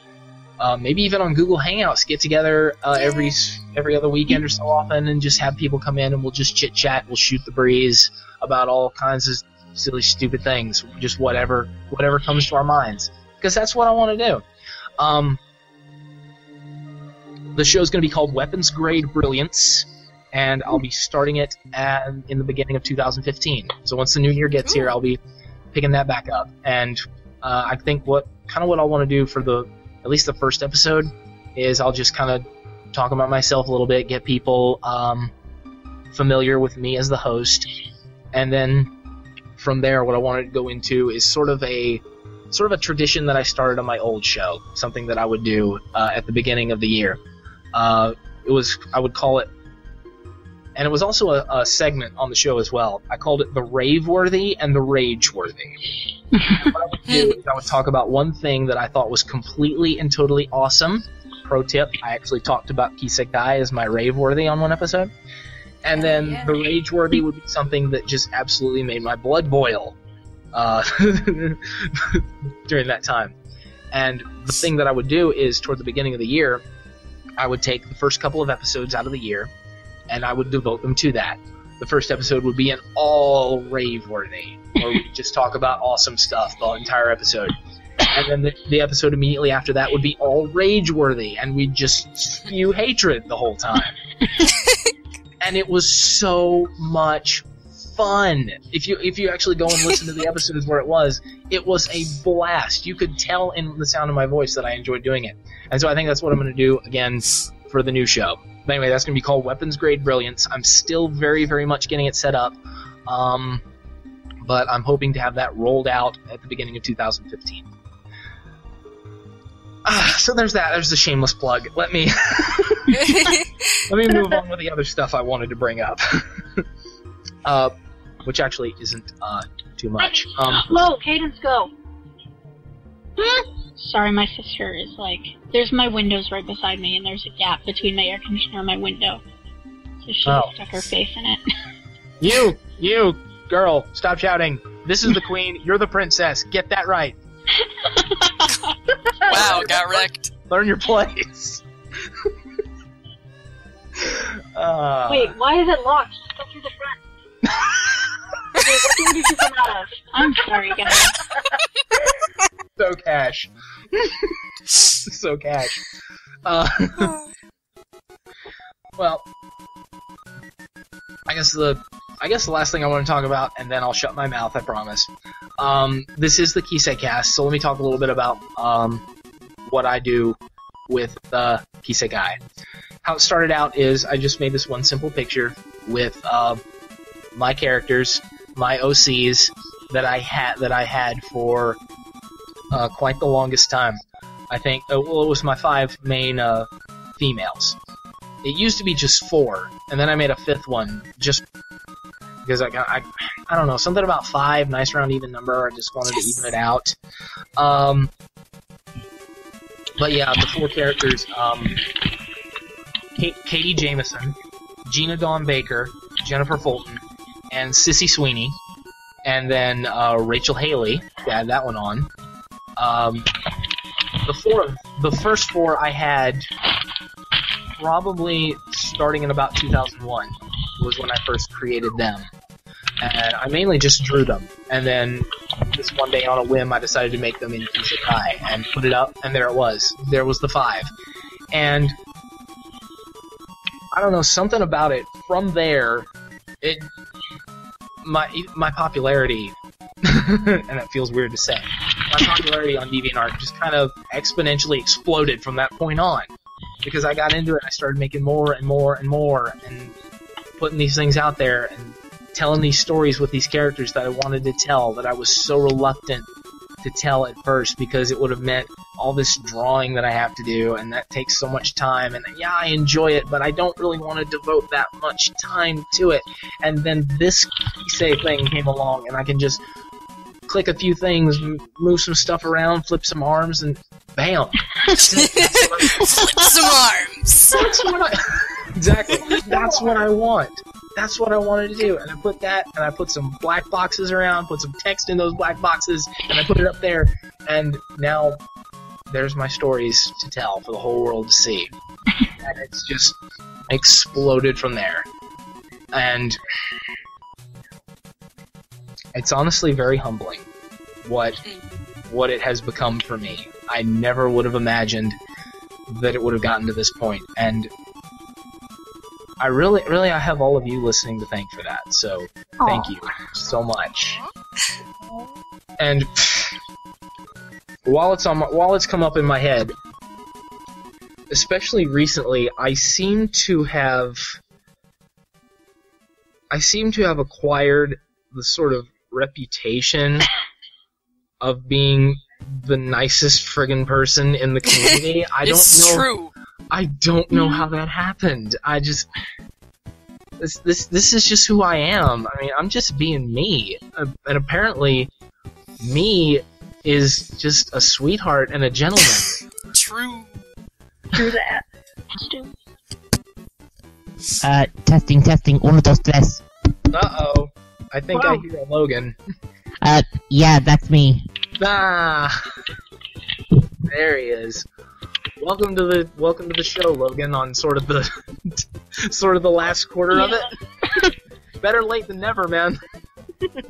even on Google Hangouts, get together every other weekend or so often and just have people come in and we'll just chit-chat, we'll shoot the breeze about all kinds of silly, stupid things, just whatever comes to our minds, because that's what I want to do. The show's going to be called Weapons Grade Brilliance, and I'll be starting it in the beginning of 2015. So once the new year gets here, I'll be picking that back up. And I think what I want to do for at least the first episode is I'll just kind of talk about myself a little bit, get people familiar with me as the host, and then from there what I wanted to go into is sort of a tradition that I started on my old show, something that I would do at the beginning of the year. I would call it, and it was also a segment on the show as well. I called it the Rave-worthy and the Rage-worthy. What I would do is I would talk about one thing that I thought was completely and totally awesome. Pro tip, I actually talked about Kisekai as my Rave-worthy on one episode. And then the Rage-worthy would be something that just absolutely made my blood boil during that time. And the thing that I would do is toward the beginning of the year, I would take the first couple of episodes out of the year, and I would devote them to that. The first episode would be an all rave-worthy, where we just talk about awesome stuff the entire episode. And then the episode immediately after that would be all rage-worthy, and we'd just spew hatred the whole time. And it was so much fun. If you actually go and listen to the episodes where it was a blast. You could tell in the sound of my voice that I enjoyed doing it. And so I think that's what I'm going to do again for the new show. But anyway, that's going to be called Weapons Grade Brilliance. I'm still very, very much getting it set up. But I'm hoping to have that rolled out at the beginning of 2015. So there's that. There's the shameless plug. Let me move on with the other stuff I wanted to bring up. Which actually isn't too much. Whoa, Cadence, go! Sorry, my sister is like... There's my windows right beside me, and there's a gap between my air conditioner and my window. So she stuck her face in it. You, girl, stop shouting. This is the queen, you're the princess. Get that right. Wow, got wrecked. Learn your place. Wait, why is it locked? Just go through the front. Wait, what door did you come out of? I'm sorry, guys. So cash. So cash. Well, I guess the last thing I want to talk about, and then I'll shut my mouth, I promise. This is the KiseCast, so let me talk a little bit about what I do with the Kisekai. How it started out is I just made this one simple picture with my characters, my OCs that I had for quite the longest time. I think it was my 5 main females. It used to be just 4, and then I made a 5th one just because I don't know, something about 5, nice round even number. I just wanted to even it out. But yeah, the 4 characters: Katie Jameson, Gina Dawn Baker, Jennifer Fulton, and Sissy Sweeney, and then Rachel Haley. To add that one on. The first 4 I had probably starting in about 2001 was when I first created them. And I mainly just drew them. And then this one day on a whim I decided to make them in Kisekai and put it up, and there it was. There was the 5. And I don't know, something about it. From there, my popularity, and that feels weird to say, my popularity on DeviantArt just kind of exponentially exploded from that point on. Because I got into it, I started making more and more and more, and putting these things out there, and telling these stories with these characters that I wanted to tell, that I was so reluctant to tell at first, because it would have meant all this drawing that I have to do, and that takes so much time, and yeah, I enjoy it, but I don't really want to devote that much time to it. And then this Kisei thing came along, and I can just click a few things, move some stuff around, flip some arms, and bam! Flip some arms! Exactly. That's what I want. That's what I wanted to do. And I put that, and I put some black boxes around, put some text in those black boxes, and I put it up there, and now there's my stories to tell for the whole world to see. And it's just exploded from there. And it's honestly very humbling what it has become for me. I never would have imagined that it would have gotten to this point. And I really I have all of you listening to thank for that. So thank you so much. And while it's come up in my head, especially recently, I seem to have acquired the sort of reputation of being the nicest friggin' person in the community. I don't know how that happened. This is just who I am. I mean, I'm just being me. And apparently, me is just a sweetheart and a gentleman. True. True that. Testing, 1, 2, 3. Uh-oh. I think I hear a Logan. Yeah, that's me. Ah! There he is. Welcome to the show, Logan, on sort of the last quarter of it. Better late than never, man.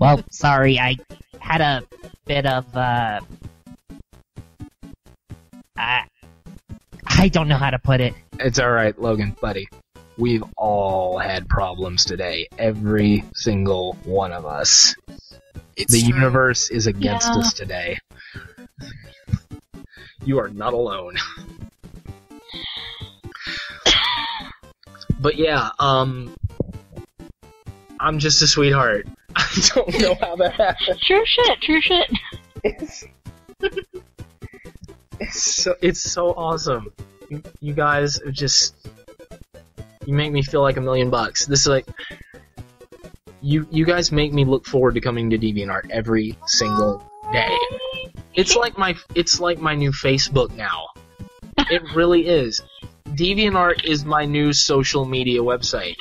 Well, sorry, I had a bit of, I don't know how to put it. It's alright, Logan, buddy. We've all had problems today. Every single one of us. The universe is against us today. You are not alone. But yeah, I'm just a sweetheart. I don't know how that happened. True shit. It's so awesome. You guys are just... You make me feel like $1 million. This is like... You guys make me look forward to coming to DeviantArt every single day. It's like my new Facebook now. It really is. DeviantArt is my new social media website.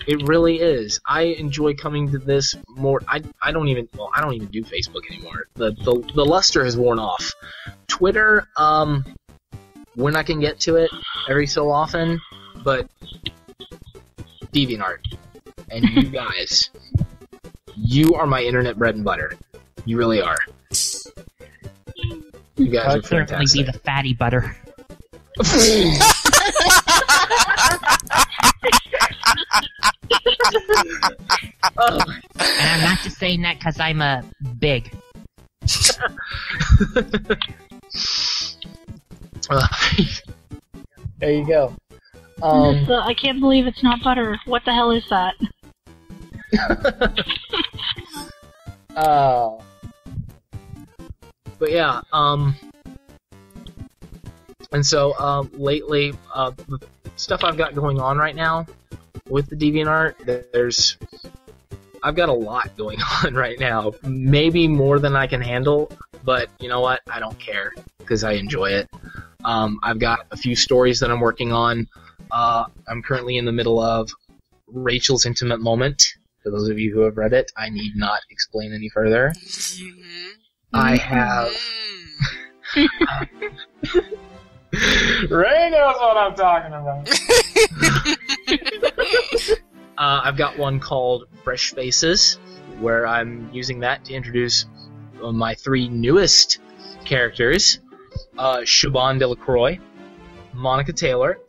It really is. I enjoy coming to this more. I don't even do Facebook anymore. The luster has worn off. Twitter, when I can get to it every so often, but DeviantArt. And you guys, you are my internet bread and butter. You really are. You guys are fantastic. I'll certainly be the fatty butter. And I'm not just saying that because I'm big. There you go. I can't believe it's not butter. What the hell is that? But yeah, and so, lately, the stuff I've got going on right now with the DeviantArt, I've got a lot going on right now. Maybe more than I can handle, but you know what? I don't care, because I enjoy it. I've got a few stories that I'm working on. I'm currently in the middle of Rachel's Intimate Moment. For those of you who have read it, I need not explain any further. I have... Ray knows what I'm talking about. I've got one called Fresh Faces, where I'm using that to introduce my 3 newest characters, Siobhan Delacroix, Monica Taylor,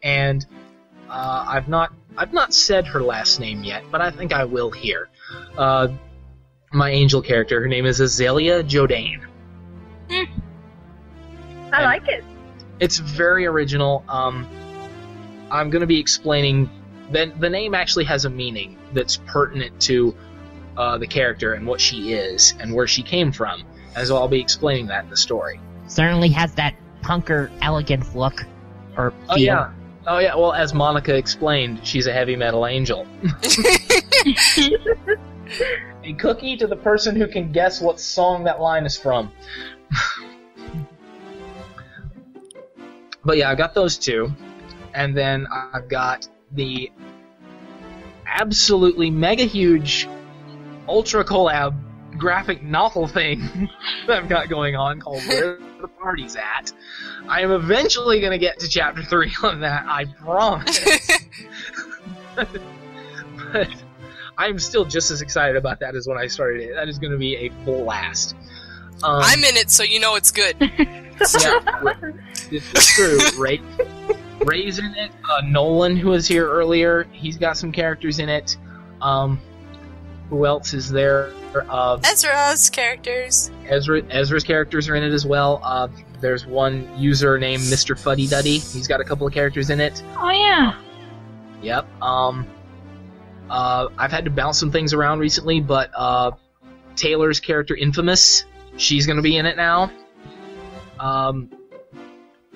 and I've not said her last name yet, but I think I will here. My angel character, her name is Azalea Jodane. I like it. It's very original. I'm going to be explaining... The name actually has a meaning that's pertinent to the character and what she is and where she came from. And so I'll be explaining that in the story. Certainly has that punker elegance look. Or feel. Oh yeah, well, as Monica explained, she's a heavy metal angel. A cookie to the person who can guess what song that line is from. But yeah, I've got those 2. And then I've got the absolutely mega huge ultra collab graphic novel thing that I've got going on called Where the Party's At. I am eventually going to get to chapter 3 on that, I promise. But I'm still just as excited about that as when I started it. That is going to be a blast. I'm in it, so you know it's good. Yeah, it's true. Ray's in it. Nolan, who was here earlier, he's got some characters in it. Who else is there? Ezra's characters. Ezra's characters are in it as well. There's one user named Mr. Fuddy Duddy. He's got a couple of characters in it. Oh yeah. Yep. I've had to bounce some things around recently, but Taylor's character Infamous, she's going to be in it now.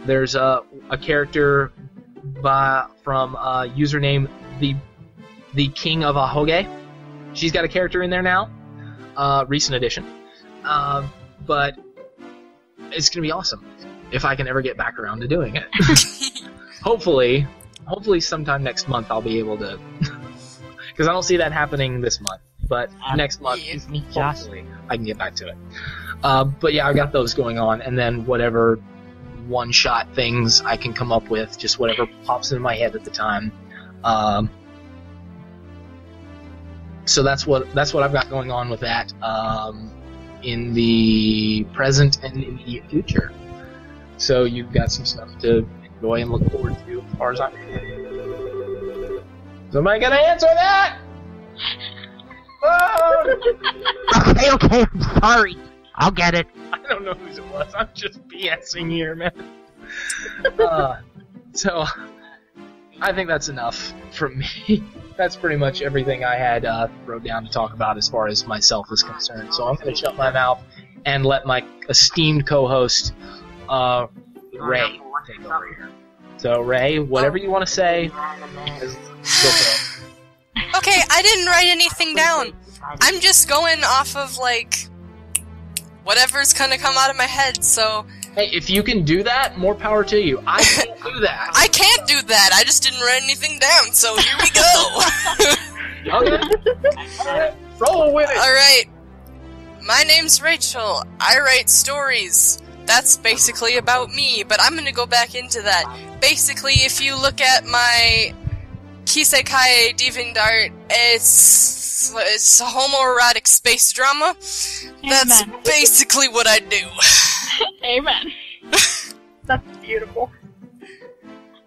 There's a character from username the King of Ahoge. She's got a character in there now, recent addition. But it's gonna be awesome if I can ever get back around to doing it. Hopefully sometime next month I'll be able to, because I don't see that happening this month. But next month, hopefully I can get back to it. But yeah, I've got those going on, and then whatever one-shot things I can come up with, just whatever pops into my head at the time. So that's what I've got going on with that in the present and immediate future. So you've got some stuff to enjoy and look forward to as far as I'm concerned. Somebody gotta answer that! Oh! Okay, I'm sorry. I'll get it. I don't know whose it was. I'm just BSing here, man. So, I think that's enough from me. That's pretty much everything I had wrote down to talk about as far as myself is concerned. So I'm going to shut my mouth and let my esteemed co-host, Ray, take over here. So, Ray, whatever you want to say, go for it. Okay, I didn't write anything down. I'm just going off of, like, whatever's gonna come out of my head, so... Hey, if you can do that, more power to you. I can't do that. I can't do that. I just didn't write anything down, so here we go. Okay. Roll with it. Alright. My name's Rachel. I write stories. That's basically about me, but I'm gonna go back into that. Basically, if you look at my Kisekai DeviantArt, it's a homoerotic space drama. That's Amen. basically what I do. Amen. That's beautiful.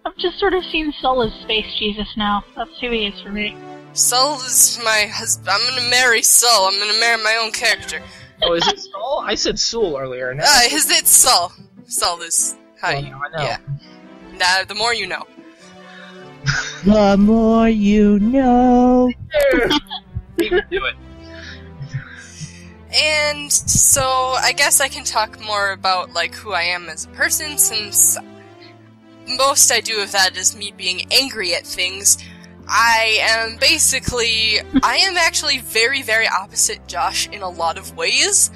I've just sort of seen Sol as Space Jesus now. That's who he is for me. Sol is my husband. I'm gonna marry Sol. I'm gonna marry my own character. Oh, is it Sol? I said Sul earlier. No? It's Sol. Sol is how you. I know. Yeah. Nah, the more you know. The more you know. You can do it. And so I guess I can talk more about like who I am as a person, since most I do of that is me being angry at things. I am actually very, very opposite Josh in a lot of ways.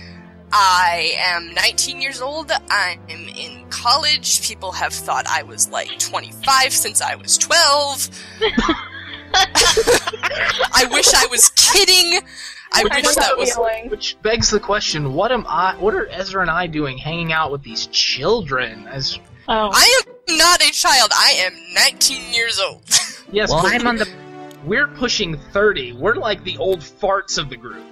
I am 19 years old, I'm in college, people have thought I was like 25 since I was 12. I wish I was kidding. I wish that was... Which begs the question, what are Ezra and I doing hanging out with these children? Oh. I am not a child, I am 19 years old. Yes, Well, but I'm on the... we're pushing 30. We're like the old farts of the group.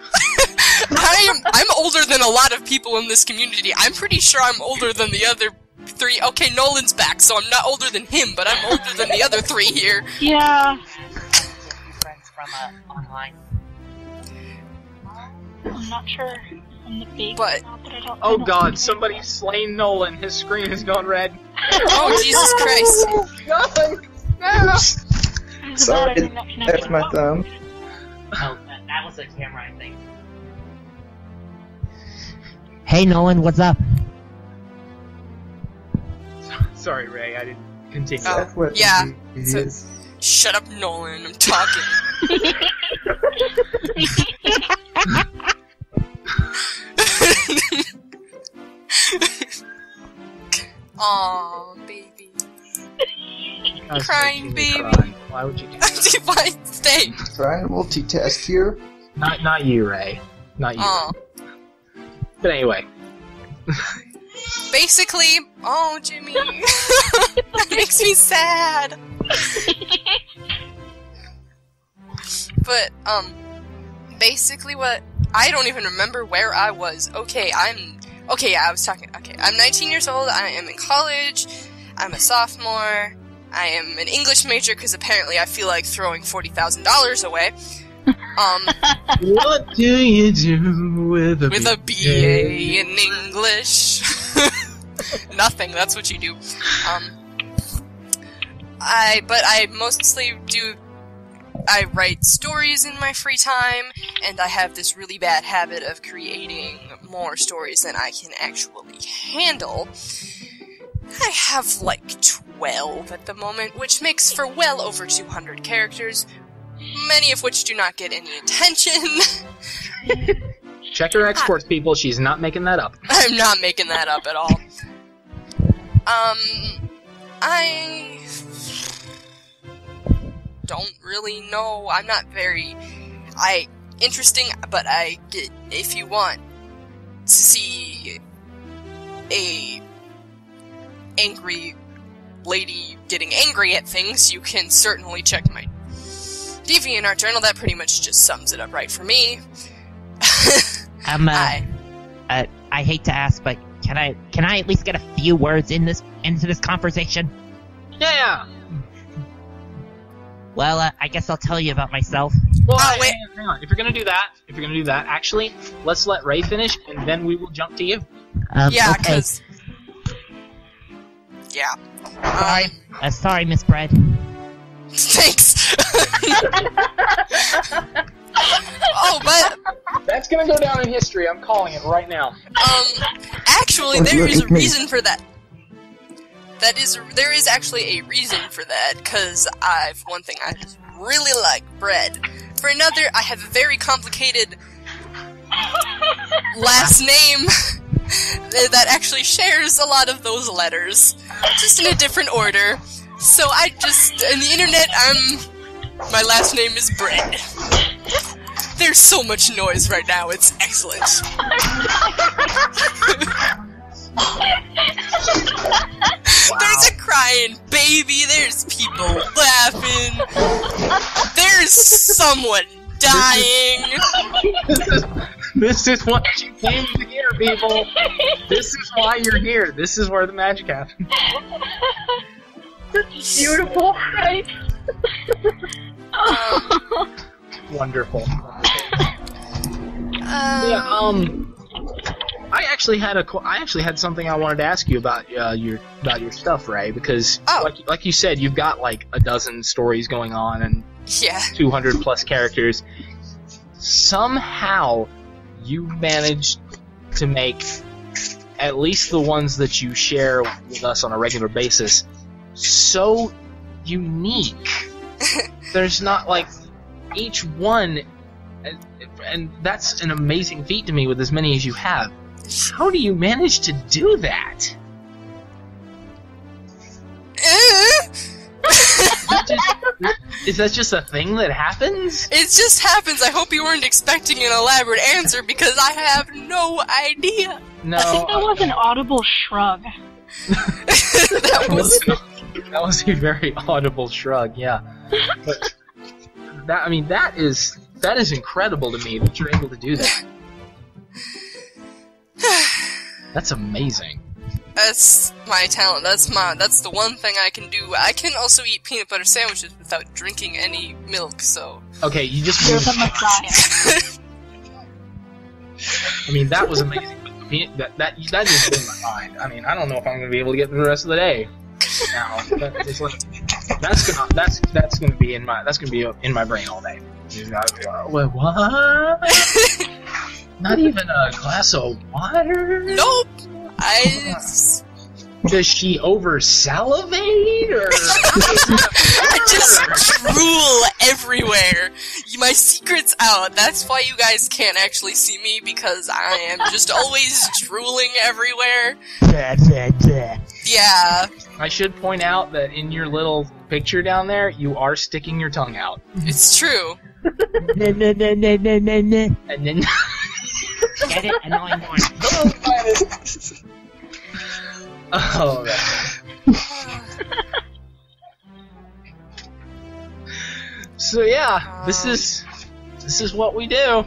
I'm older than a lot of people in this community. I'm pretty sure I'm older than the other 3. Okay, Nolan's back, so I'm not older than him, but I'm older than the other 3 here. Yeah. Friends from online. I'm not sure I'm the big But- one, but I don't Oh know. god, somebody's slain Nolan. His screen has gone red. Oh, Jesus Christ. God! No! Either that or Sorry, you're not connected. that's my thumb. Oh, that was a camera, I think. Hey, Nolan, what's up? Sorry, Ray, I didn't continue. Oh. That's what yeah, it so- is. Shut up, Nolan, I'm talking. Aw, baby. I was crying making you baby. cry. Why would you do that? Why stay? Trying to multitask here. Not you, Ray. Not you. Aw. But anyway. Basically, oh, Jimmy. That makes me sad. But, basically I don't even remember where I was. I'm 19 years old, I am in college, I'm a sophomore, I am an English major, because apparently I feel like throwing $40,000 away. What do you do with a BA in English? Nothing, that's what you do. I write stories in my free time, and I have this really bad habit of creating more stories than I can actually handle. I have like 12 at the moment, which makes for well over 200 characters, many of which do not get any attention. Check her exports, people. She's not making that up. I'm not making that up at all. I don't really know. I'm not very interesting, but if you want to see a angry lady getting angry at things, you can certainly check my DeviantArt journal. That pretty much just sums it up right for me. I hate to ask, but can I at least get a few words into this conversation? Yeah. Well, I guess I'll tell you about myself. Well, wait. hang on. If you're gonna do that, actually, let's let Ray finish, and then we will jump to you. Yeah, okay. because... Yeah. Sorry, Miss Bread. Thanks! Oh, but... That's gonna go down in history. I'm calling it right now. Actually, there is a reason for that. There is actually a reason for that, because one thing, I just really like bread. For another, I have a very complicated last name that actually shares a lot of those letters, just in a different order. So in the internet, my last name is Bread. There's so much noise right now, it's excellent. There's a crying baby, there's people laughing, there's someone dying. This is what you came to hear, people. This is why you're here. This is where the magic happens. This is beautiful. Right? Wonderful. I actually had something I wanted to ask you about your stuff, Ray, because like you said, you've got like a dozen stories going on and 200 plus characters. Somehow, you managed to make at least the ones that you share with us on a regular basis so unique. There's not like each one, and that's an amazing feat to me with as many as you have. How do you manage to do that? Is that just a thing that happens? It just happens. I hope you weren't expecting an elaborate answer because I have no idea. No. I think that was an audible shrug. That was a very audible shrug, yeah. But that is incredible to me that you're able to do that. That's amazing. That's my talent. That's the one thing I can do. I can also eat peanut butter sandwiches without drinking any milk, so... Okay, you just... You're the Messiah. I mean, that was amazing. That just blew my mind. I mean, I don't know if I'm going to be able to get through the rest of the day. Now, that's going to be in my brain all day. What? Not even a glass of water? Nope. Does she over salivate or? I just drool everywhere. My secret's out. That's why you guys can't actually see me, because I am just always drooling everywhere. Yeah. I should point out that in your little picture down there, you are sticking your tongue out. It's true. And then. Get it? Annoying one. Oh, so yeah, this is what we do.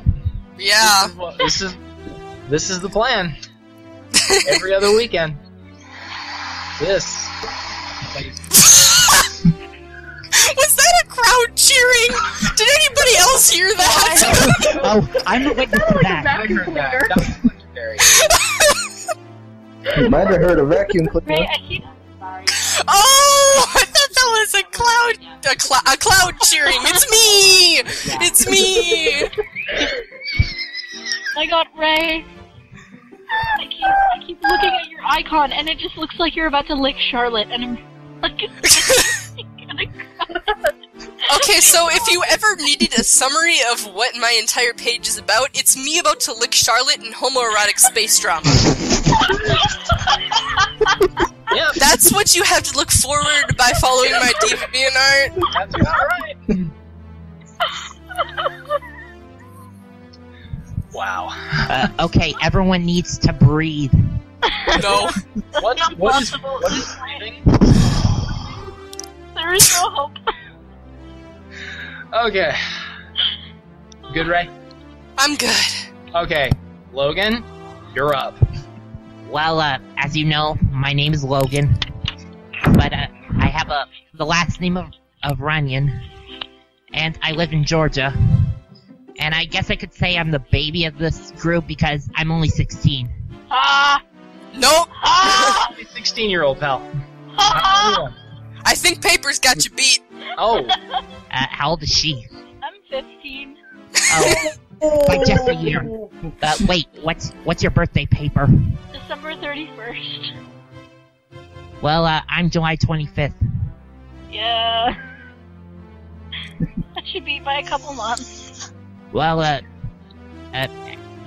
Yeah. This is the plan. Every other weekend. This. Was that a crowd cheering? Did anybody else hear that? Oh, I'm a witness to that. I heard that. That was legendary. You might have heard a vacuum cleaner. Sorry. Oh, I thought that was a cloud cheering. It's me. It's me. I got Ray. I keep looking at your icon, and it just looks like you're about to lick Charlotte, and I'm like... Okay, so if you ever needed a summary of what my entire page is about, it's me about to lick Charlotte in homoerotic space drama. Yep. That's what you have to look forward by following my DeviantArt. That's about right. Wow. Okay, everyone needs to breathe. No. What is breathing? There is no hope. Okay. Good, Ray? I'm good. Okay. Logan, you're up. Well, as you know, my name is Logan, but I have the last name of Runyon. and I live in Georgia. And I guess I could say I'm the baby of this group because I'm only 16. Nope. I'm a 16-year-old, pal. I think Paper's got you beat. Oh. How old is she? I'm 15. Oh, by just a year. Wait, what's your birthday, Paper? December 31st. Well, I'm July 25th. Yeah. That should be by a couple months. Well,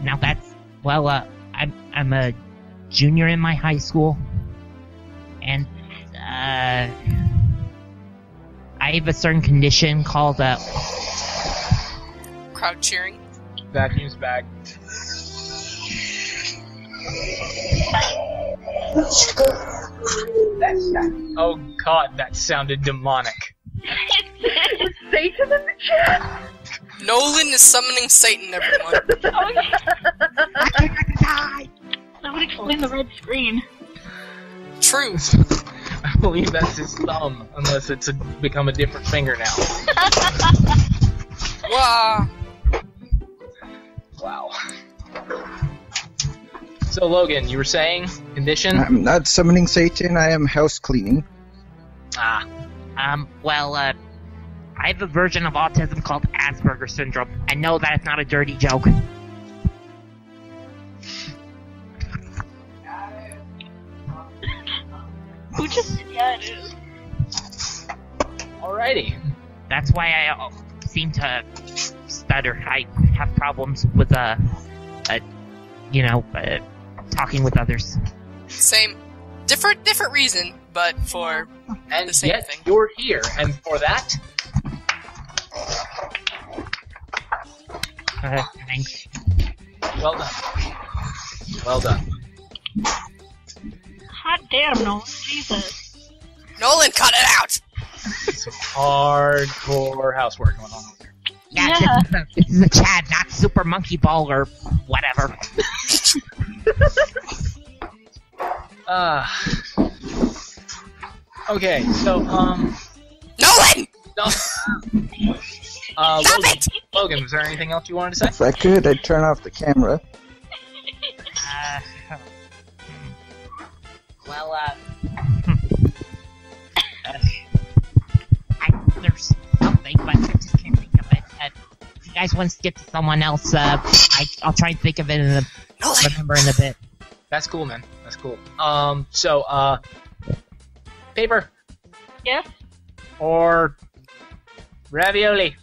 now that's... Well, I'm a junior in my high school. And, I have a certain condition called, Crowd cheering. Vacuum's back. Oh god, that sounded demonic. Satan in the chat. Nolan is summoning Satan, everyone. That would explain the red screen. Truth. I believe that's his thumb, unless it's become a different finger now. Wow. Wow. So Logan, you were saying condition? I'm not summoning Satan, I am house cleaning. Well, I have a version of autism called Asperger's syndrome. I know that it's not a dirty joke. Who just... Yeah, it is. Alrighty. That's why I seem to stutter. I have problems with, talking with others. Same. Different reason, but for And the same yet thing. you're here, and for that, Thanks. well done. Well done. Hot damn, Nolan. Jesus. Nolan, cut it out! Some hardcore housework going on over there. Yeah, this is a Chad, not Super Monkey Ball or whatever. Okay, so, Nolan! no. Stop it! Logan, was there anything else you wanted to say? If I could, I'd turn off the camera. There's something, but I just can't think of it. If you guys want to skip to someone else, I'll try and think of it and remember in a bit. That's cool, man. That's cool. Paper Yes? or ravioli?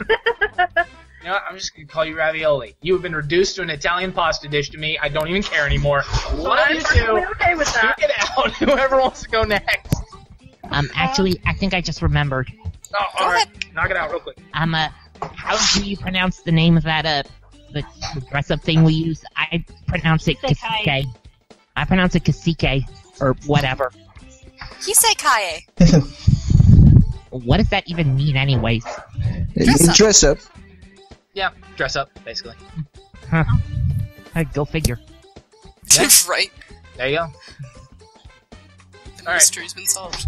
You know what? I'm just gonna call you ravioli. You have been reduced to an Italian pasta dish to me. I don't even care anymore. One of I'm you perfectly two, okay with that. get out. Whoever wants to go next. Actually, I think I just remembered. Oh, all right. Knock it out real quick. How do you pronounce the name of that, the dress-up thing we use? I pronounce it Kisekae. Kisekae. I pronounce it Kisekae, or whatever. KiseCae. What does that even mean anyways? Dress up. Yeah, dress up, basically. Huh. Go figure. Yeah. Right. There you go. The right. mystery's been solved.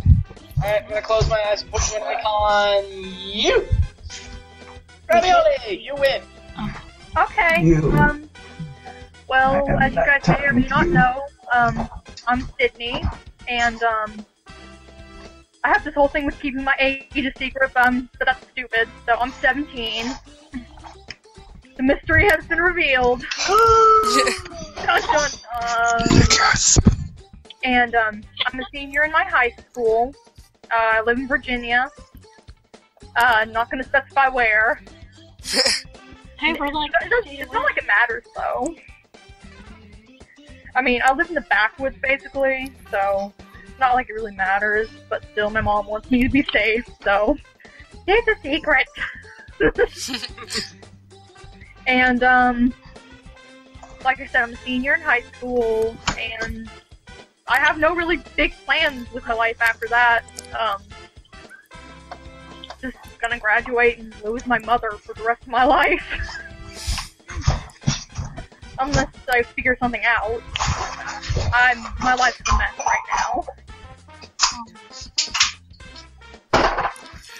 Alright, I'm gonna close my eyes and put an icon on you! Ravioli! You win! Okay. You. Well, as you guys may or may not know, I'm Sydney, and I have this whole thing with keeping my age a secret, but that's stupid. So I'm 17. The mystery has been revealed. Dun, dun, dun. Yes. And I'm a senior in my high school. I live in Virginia. Not going to specify where. Hey, we're like... It's not like it matters, though. I mean, I live in the backwoods, basically, so it's not like it really matters, but still, my mom wants me to be safe, so it's a secret. And, like I said, I'm a senior in high school, and I have no really big plans with my life after that. Just gonna graduate and live with my mother for the rest of my life. Unless I figure something out. My life's a mess right now.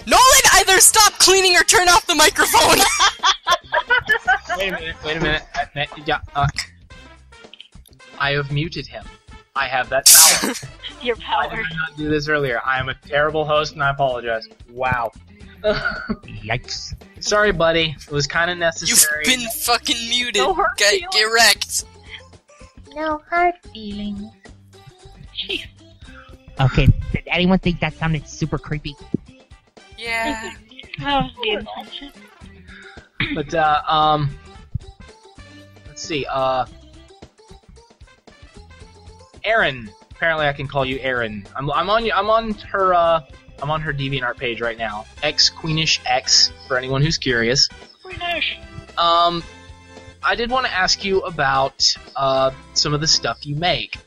Nolan, I Either stop cleaning or turn off the microphone! Wait a minute. I have muted him. I have that power. Your I power. did not do this earlier. I am a terrible host, and I apologize. Wow. Yikes. Sorry, buddy. It was kind of You've necessary. been fucking muted. No hard Get feelings. wrecked. No hard feelings. Jeez. Okay, did anyone think that sounded super creepy? Yeah. That was the intention. But, let's see, Erin. Apparently I can call you Erin. I'm on her DeviantArt page right now. XQueenishX, for anyone who's curious. Queenish. I did want to ask you about, some of the stuff you make.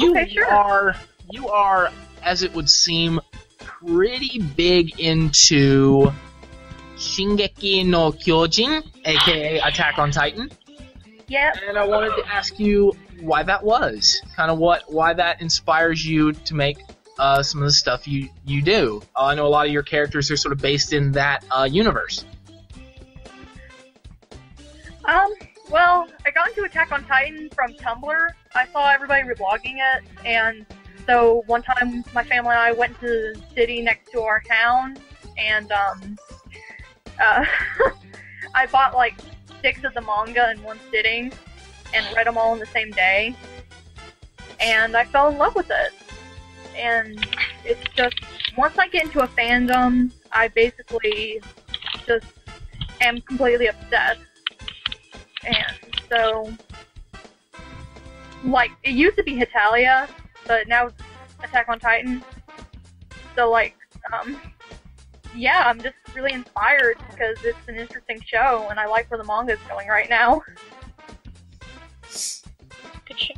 Okay, sure. You are, as it would seem, pretty big into Shingeki no Kyojin, aka Attack on Titan. Yep. And I wanted to ask you why that was. Kind of why that inspires you to make some of the stuff you do. I know a lot of your characters are sort of based in that universe. Well, I got into Attack on Titan from Tumblr. I saw everybody reblogging it, and so one time my family and I went to the city next to our town, and I bought like 6 of the manga in one sitting and read them all in the same day, and I fell in love with it. And it's just, once I get into a fandom, I basically just am completely obsessed. And so, like, it used to be Hetalia, but now it's Attack on Titan. So, like, yeah, I'm just really inspired because it's an interesting show, and I like where the manga is going right now. Good show.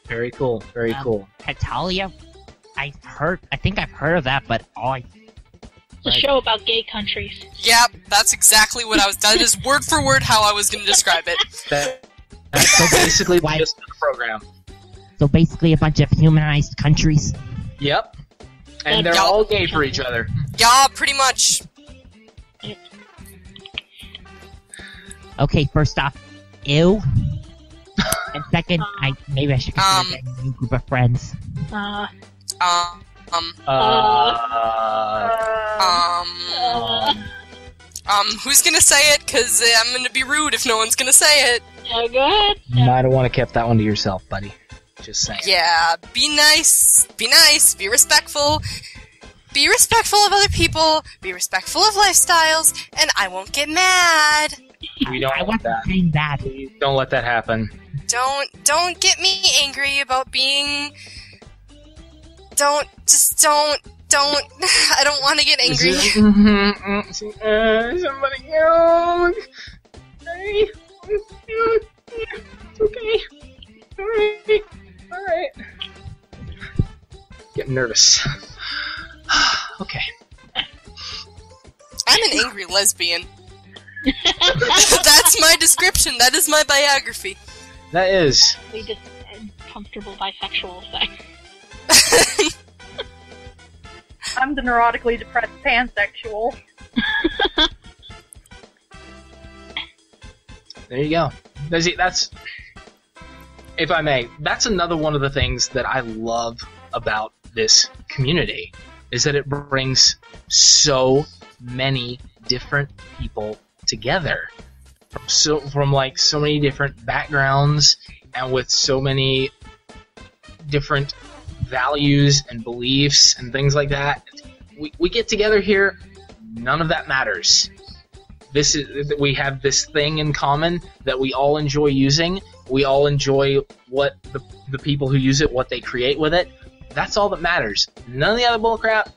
Very cool. Very cool. Hetalia? I think I've heard of that, but It's a show about gay countries. Yep, that's exactly what I was. That is word for word how I was going to describe it. That's so basically the gist of the program. So basically a bunch of humanized countries. Yep. And they're all gay for each other. Yeah, pretty much. Okay, first off, ew. And second, maybe I should consider getting a new group of friends. Who's gonna say it? Cause I'm gonna be rude if no one's gonna say it. Yeah, go ahead. You might have want to kept that one to yourself, buddy. Just saying. Yeah, be nice, be respectful. Be respectful of other people, be respectful of lifestyles, and I won't get mad. We don't I want wasn't that. saying that. Please don't let that happen. Don't get me angry about being... Don't, I don't want to get angry. Somebody else. Hey. It's okay. Alright. Getting nervous. Okay. I'm an angry lesbian. That's my description. That is my biography. That is. We just comfortable bisexual thing. I'm the neurotically depressed pansexual. There you go. That's, if I may, that's another one of the things that I love about this community, is that it brings so many different people together. From like so many different backgrounds and with so many different values and beliefs and things like that. We get together here, none of that matters. We have this thing in common that we all enjoy using. We all enjoy what the people who use it, what they create with it. That's all that matters. None of the other bullcrap,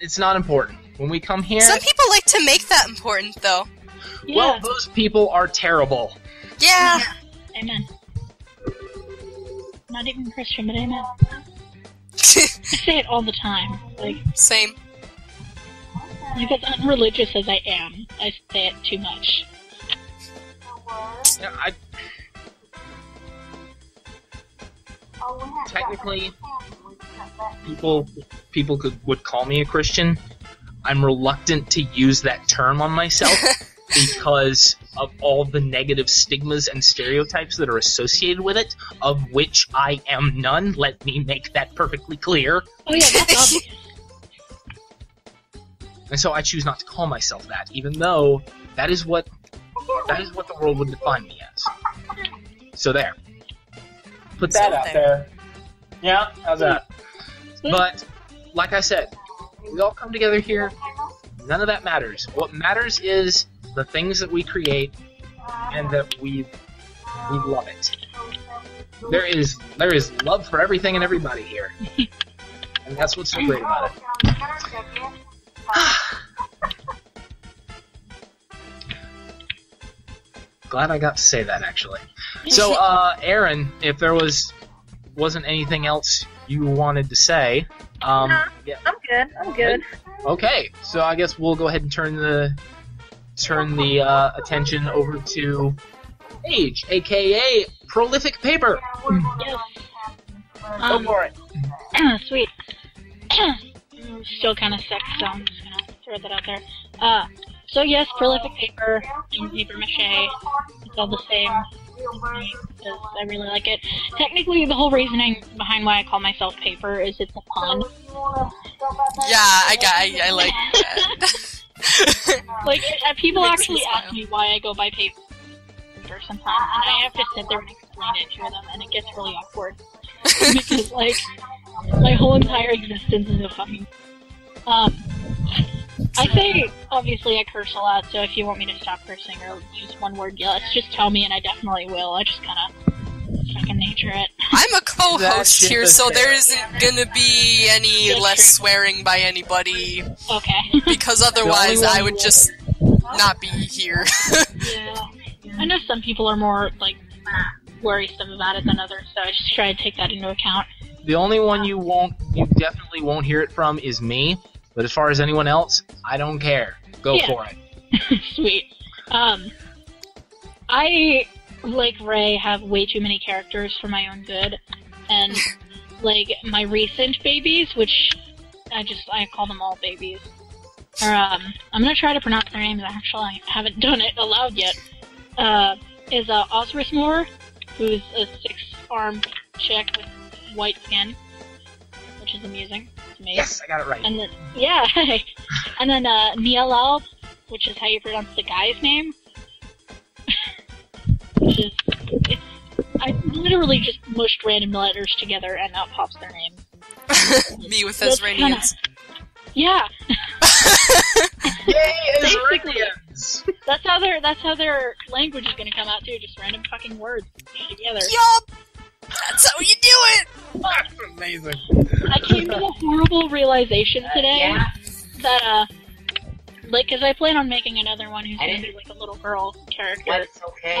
it's not important. When we come here... Some people like to make that important, though. Yeah. Well, those people are terrible. Yeah. Amen. Not even Christian, but amen. I say it all the time. Like, Same. as unreligious as I am, I say it too much. Yeah, technically, people would call me a Christian. I'm reluctant to use that term on myself because of all the negative stigmas and stereotypes that are associated with it, of which I am none. Let me make that perfectly clear. Oh yeah, that's obvious. And so I choose not to call myself that, even though that is what the world would define me as. So there. Put that out there. Yeah, how's that? But, like I said, we all come together here. None of that matters. What matters is the things that we create, and that we love it. There is love for everything and everybody here, and that's what's so great about it. Glad I got to say that, actually. So, Aaron, if there wasn't anything else you wanted to say, Yeah. yeah. I'm good. Okay, so I guess we'll go ahead and turn the attention over to Paige, aka Prolific Paper. Yes. Go for it. Sweet. I'm still kind of sick, so I'm just gonna throw that out there. So yes, Prolific Paper and Paper Mache, it's all the same, because I really like it. Technically, the whole reasoning behind why I call myself Paper is it's a pun. Yeah, I like that. Like, people Makes actually me ask smile. me why I go by Paper sometimes, and I have to sit there and explain it to them, and it gets really awkward. Because, like, my whole entire existence is a fucking... I say, obviously, I curse a lot, so if you want me to stop cursing or use one word, just tell me, and I definitely will. I just kind of fucking nature it. I'm a co-host That's here, just so fair. there isn't gonna be any That's less true. swearing by anybody, Okay. because otherwise one I would just not be here. Yeah. I know some people are more, like, worrisome about it than others, so I just try to take that into account. The only one you definitely won't hear it from is me. But as far as anyone else, I don't care. Go Yeah. for it. Sweet. I, like Ray, have way too many characters for my own good, and, like, my recent babies, which I call them all babies, are, I'm gonna try to pronounce their names, actually, I haven't done it aloud yet, is, Osrismore, who's a 6-armed chick with white skin, which is amusing to me. Yes, I got it right. And then, yeah, and then, Nielal, which is how you pronounce the guy's name. Which is, I literally just mushed random letters together and out pops their name. Me with That's Ezranians. Yeah, Yay, Basically. Israelians! that's how their language is gonna come out too, just random fucking words put together. Yup! That's how you do it! That's amazing. I came to the horrible realization today that, like, cause I plan on making another one who's gonna be like a little girl character. That's okay.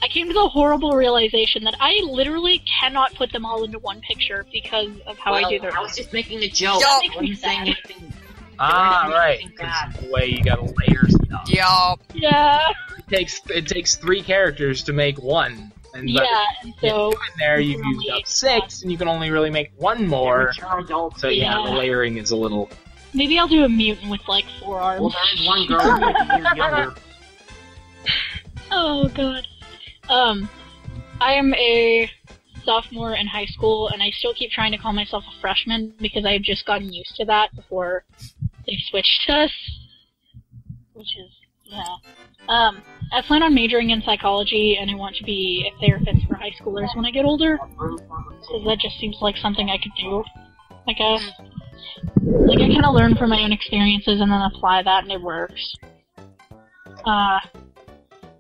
I came to the horrible realization that I literally cannot put them all into one picture because of how I do their. I was just making a joke. Yup. I wasn't saying anything. Right. Because the way you gotta layer stuff. Yup. Yeah, It takes 3 characters to make one. And yeah, and so in there you used up 6, and you can only really make 1 more. So yeah, the Yeah. layering is a little... maybe I'll do a mutant with like 4 arms. Well, there's one girl who's younger. Oh god. I am a sophomore in high school, and I still keep trying to call myself a freshman because I had just gotten used to that before they switched us. Which is, yeah. I plan on majoring in psychology, and I want to be a therapist for high schoolers when I get older. So that just seems like something I could do, I guess. Like, I kind of learn from my own experiences and then apply that, and it works. I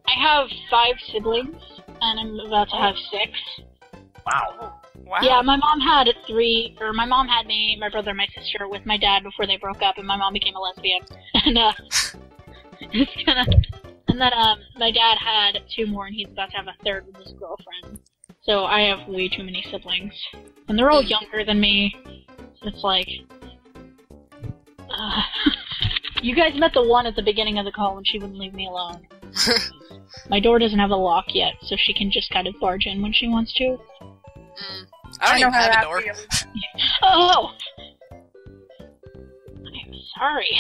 have 5 siblings, and I'm about to have 6. Wow. Wow. Yeah, my mom had 3, or my mom had me, my brother, and my sister with my dad before they broke up, and my mom became a lesbian. And, it's kinda... And then, my dad had 2 more, and he's about to have a 3rd with his girlfriend. So I have way too many siblings. And they're all younger than me. So it's like... you guys met the one at the beginning of the call when she wouldn't leave me alone. My door doesn't have a lock yet, so she can just kind of barge in when she wants to. I don't even have a door. Oh! Sorry.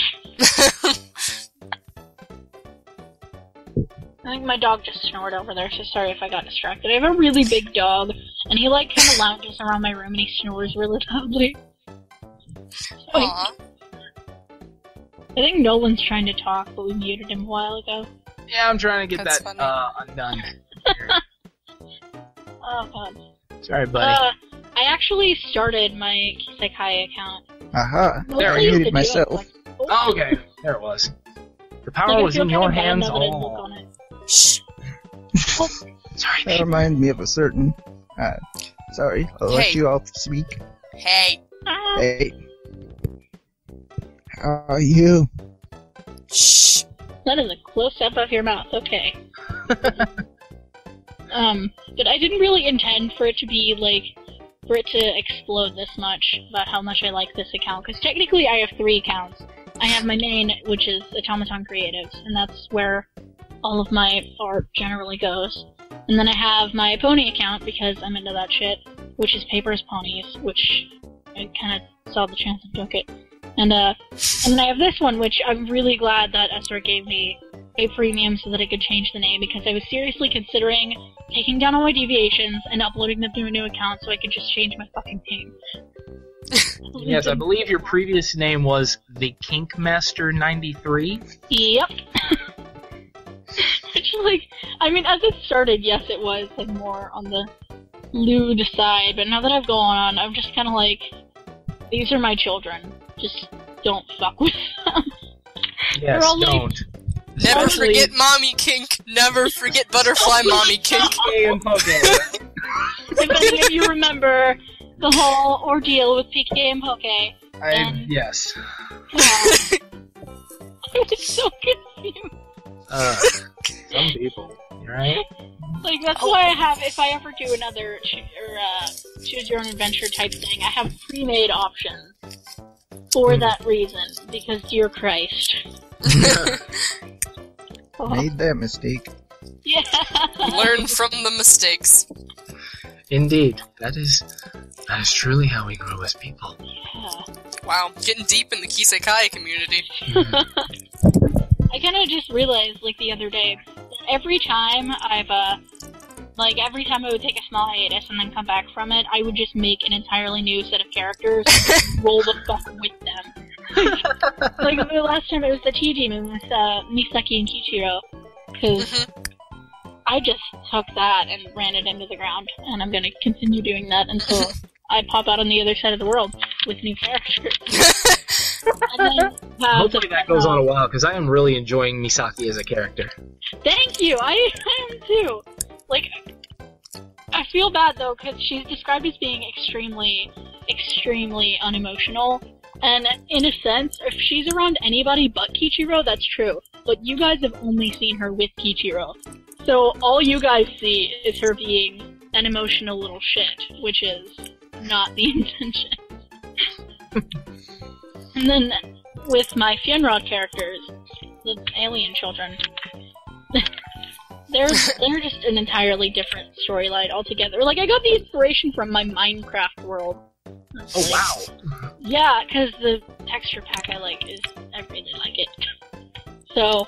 I think my dog just snored over there, so sorry if I got distracted. I have a really big dog, and he kind of lounges around my room and he snores really loudly. Aww. I think Nolan's trying to talk, but we muted him a while ago. Yeah, I'm trying to get That's that funny. undone. Oh god. Sorry, buddy. I actually started my KiseCae account. Aha. There I we go. muted myself. Oh, okay, there it was. The Like, power I was feel in kinda your bad hands now that I look all. on it. Shh. Sorry, That babe. reminded me of a certain. Sorry, I'll let Hey. you all speak. Hey. Ah, Hey. How are you? Shh. that is a close-up of your mouth, okay. But I didn't really intend for it to be, for it to explode this much about how much I like this account, because technically I have 3 accounts. I have my main, which is Automaton Creatives, and that's where all of my art generally goes. And then I have my pony account, because I'm into that shit, which is Papers Ponies, which I kind of saw the chance and took it. And then I have this one, which I'm really glad that SR gave me a premium so that I could change the name, because I was seriously considering taking down all my deviations and uploading them to a new account so I could just change my fucking name. Yes, I believe your previous name was the Kinkmaster 93. Yep. Which, as it started, yes, it was, more on the lewd side, but now that I've gone on, I'm just kind of these are my children. Just don't fuck with them. Yes, all don't. Never Honestly. forget Mommy Kink. Never forget Butterfly Mommy Kink. PK and Poke. If any of you remember the whole ordeal with PK and Poke, Yes. I was so confused. Some people, right? That's why I have, if I ever do another choose your own adventure type thing, I have pre-made options for that reason, because dear Christ. Oh, Made that mistake. yeah. Learn from the mistakes. Indeed, that is truly how we grow as people. Wow, getting deep in the Kisekai community. I kind of just realized, the other day, every time every time I would take a small hiatus and then come back from it, I would just make an entirely new set of characters and roll the fuck with them. The last time it was the T-Team, it was Misaki and Kichiro, because I just took that and ran it into the ground, and I'm gonna continue doing that until I pop out on the other side of the world with new characters. And then, Hopefully that goes on a while, because I am really enjoying Misaki as a character. Thank you! I am too! I feel bad though, because she's described as being extremely, extremely unemotional. And in a sense, if she's around anybody but Kichiro, that's true. But you guys have only seen her with Kichiro. So all you guys see is her being an emotional little shit, which is not the intention. And then with my Fionrod characters, the alien children, they're just an entirely different storyline altogether. I got the inspiration from my Minecraft world. Oh, wow. Yeah, because the texture pack I really like it. So,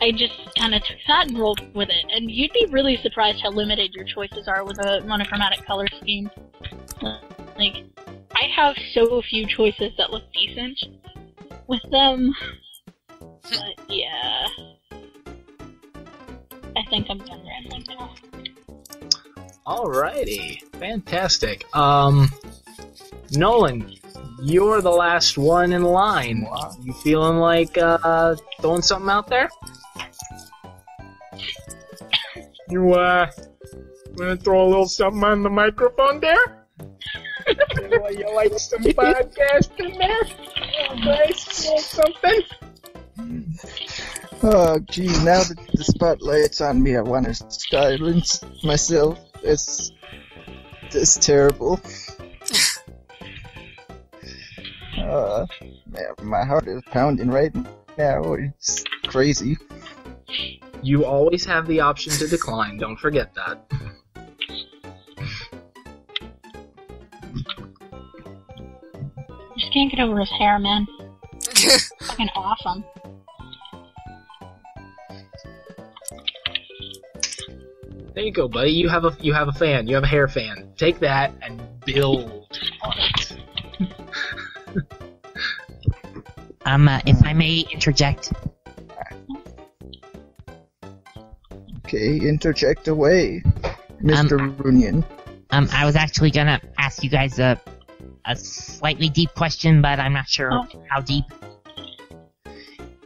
I just kind of took that and rolled with it. And you'd be really surprised how limited your choices are with a monochromatic color scheme. I have so few choices that look decent with them. But, yeah. I think I'm done rambling now. Alrighty. Fantastic. Nolan, you're the last one in line. Wow. You feeling like throwing something out there? You wanna throw a little something on the microphone there? You like some podcasting there? Oh, nice little something. Oh, gee, now that the spotlight's on me, I want to silence myself. It's terrible. Man, my heart is pounding right now. It's crazy. You always have the option to decline, don't forget that. Just can't get over his hair, man. Fucking awesome. There you go, buddy. You have a fan. You have a hair fan. Take that and build on it. If I may interject. Okay, interject away, Mr. Runion. I was actually gonna ask you guys a slightly deep question, but I'm not sure how deep.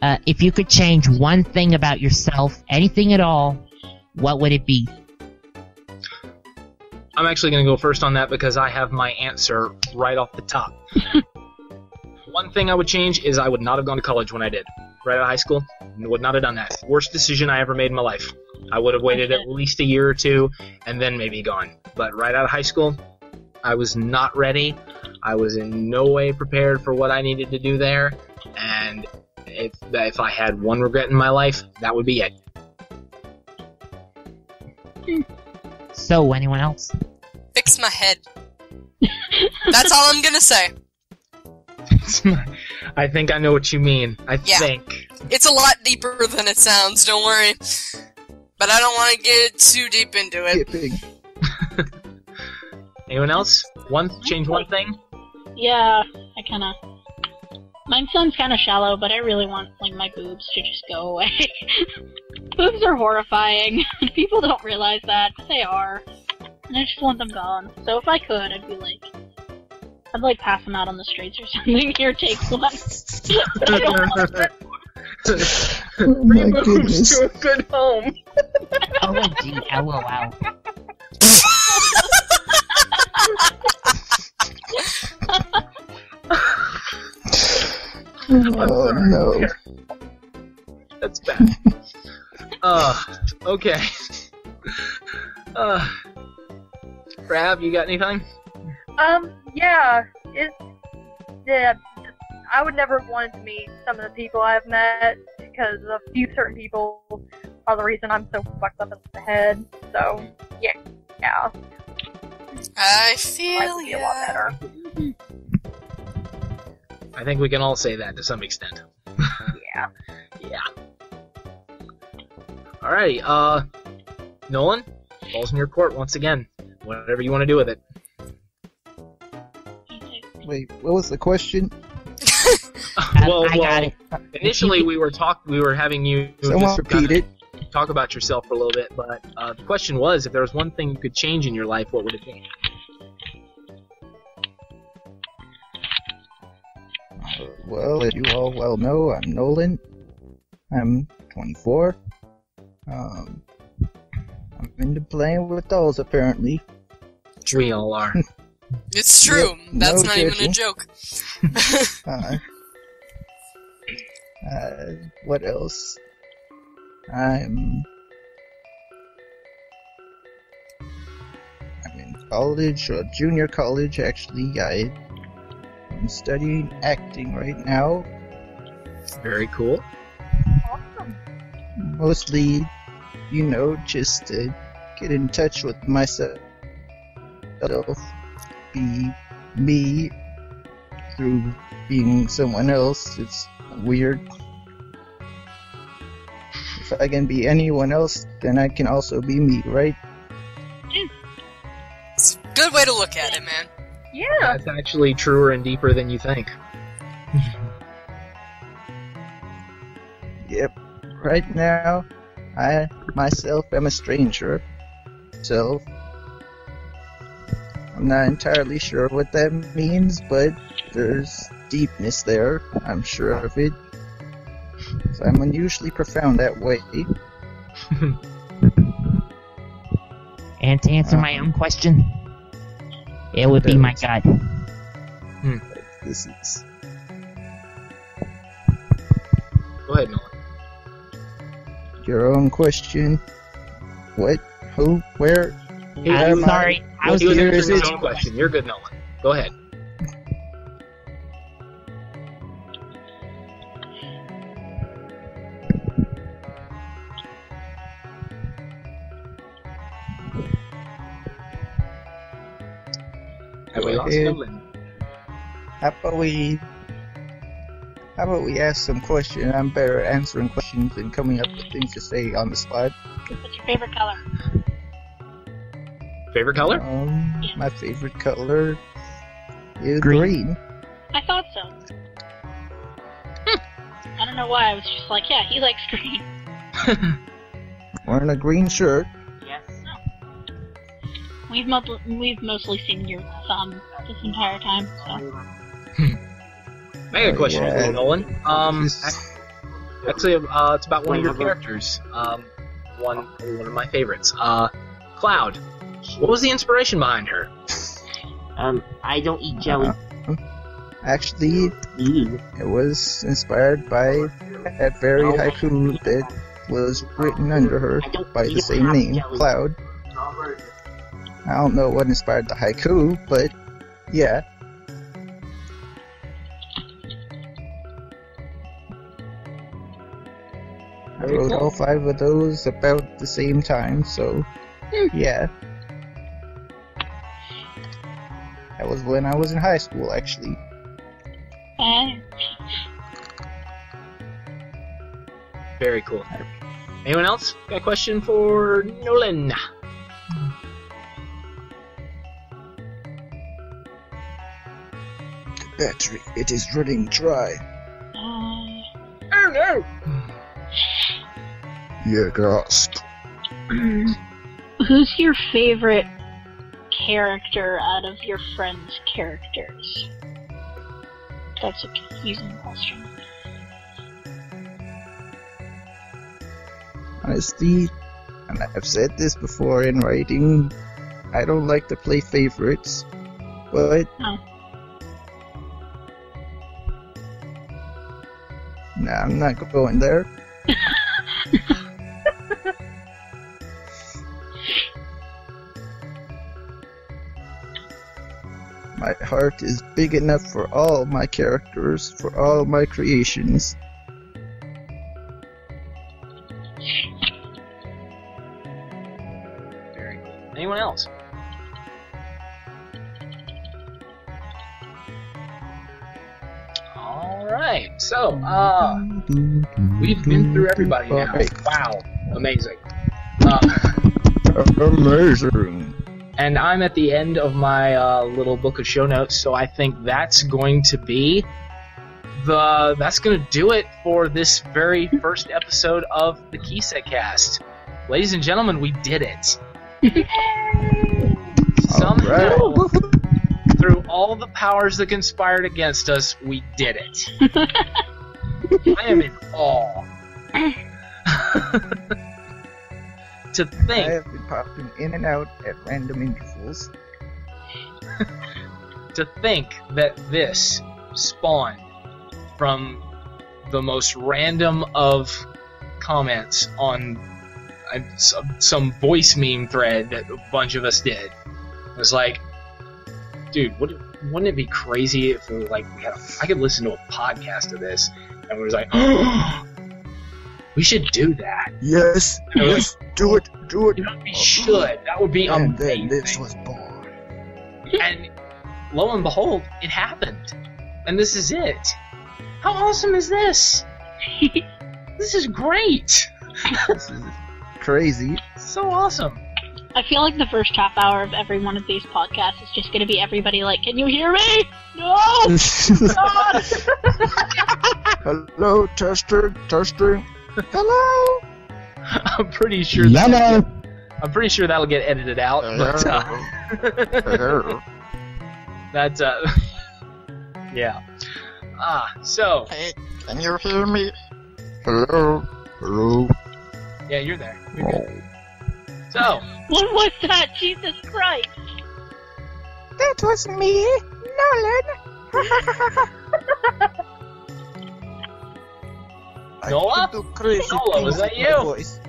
If you could change one thing about yourself, anything at all, what would it be? I'm actually going to go first on that because I have my answer right off the top. One thing I would change is I would not have gone to college when I did. Right out of high school, would not have done that. Worst decision I ever made in my life. I would have waited at least a year or two and then maybe gone. But right out of high school, I was not ready. I was in no way prepared for what I needed to do there. And if I had one regret in my life, that would be it. So, anyone else? Fix my head. That's all I'm gonna say. I think I know what you mean. I think. It's a lot deeper than it sounds, don't worry. But I don't want to get too deep into it. Anyone else? Change one thing? Yeah, I kinda... Mine sounds kinda shallow, but I really want, like, my boobs to just go away. Boobs are horrifying. People don't realize that, but they are. And I just want them gone. So if I could, I'd pass them out on the streets or something. Here, take one. I don't want them. My goodness. To a good home. OMG, LOL. Oh no. That's bad. Okay. Rab, you got anything? Yeah. I would never have wanted to meet some of the people I've met because a few certain people are the reason I'm so fucked up in the head. So, yeah. I Life feel would be a lot better. I think we can all say that to some extent. Yeah. Yeah. Alrighty, Nolan, ball's in your court once again. Whatever you want to do with it. Wait, what was the question? I got it. Initially, we were having you Someone repeat it. talk about yourself for a little bit, but the question was, if there was one thing you could change in your life, what would it be? Well, as you all well know, I'm Nolan. I'm 24. I'm into playing with dolls, apparently. We all are. It's true. Yep, That's no not even a judging. joke. What else? I'm in college, or junior college, actually. I'm studying acting right now. Very cool. Awesome. Mostly, just to get in touch with myself. Be me through being someone else. It's weird. If I can be anyone else, then I can also be me, right? It's a good way to look at it, man. Yeah. That's actually truer and deeper than you think. Yep. Right now, I myself am a stranger. So, I'm not entirely sure what that means, but there's deepness there. I'm sure of it. So I'm unusually profound that way. And to answer my own question, it would be my gut. This is... Go ahead, Nolan. Your own question. What? Who? Where? I'm sorry. I was He was curious. answering his own question. You're good, Nolan. Go ahead. Have we lost ahead. Nolan? How about we How about we ask some questions? I'm better at answering questions than coming up with things to say on the spot. What's your favorite color? Favorite color? My favorite color is green. I thought so. I don't know why, I was just like, yeah, he likes green. Wearing a green shirt. Yes. We've mostly seen your thumb this entire time, so. I got a question for you, Nolan. Just- Actually, it's about one of your characters. One of my favorites. Cloud. What was the inspiration behind her? I don't eat jelly. Actually, it was inspired by that very haiku that was written under her by the same name, Cloud. I don't know what inspired the haiku, but yeah. I wrote all 5 of those about the same time, so yeah. That was when I was in high school, actually. Very cool. Anyone else got a question for Nolan? The battery, it is running dry. Oh no! Yeah, gasp. Who's your favorite character out of your friends' characters? That's a confusing question. Honestly, and I've said this before in writing, I don't like to play favorites, but Oh. nah, I'm not going there. My heart is big enough for all my characters, for all my creations. Very cool. Anyone else? Alright, so, we've been through everybody now. Wow, amazing. Amazing. And I'm at the end of my little book of show notes, so I think that's going to be that's going to do it for this very first episode of the KiseCast. Ladies and gentlemen, we did it. Somehow, through all the powers that conspired against us, we did it. I am in awe. To I think have been popping in and out at random intervals. to think that this spawned from the most random of comments on some voice meme thread that a bunch of us did. It was like, dude, wouldn't it be crazy if we I could listen to a podcast of this, and we was like, we should do that. Yes, yes, do it. We should. That would be And amazing. then this was born. And lo and behold, it happened. And this is it. How awesome is this? This is great. This is crazy. So awesome. I feel like the first half hour of every one of these podcasts is just gonna be everybody like, can you hear me? No! God! Hello, tester. Hello. I'm pretty sure. I'm pretty sure that'll get edited out. But Hello. that's yeah. So Hey, can you hear me? Hello. yeah, you're there. You're good. So What was that? Jesus Christ! That was me, Nolan. Nola? do crazy Nola, things was that with my you? voice.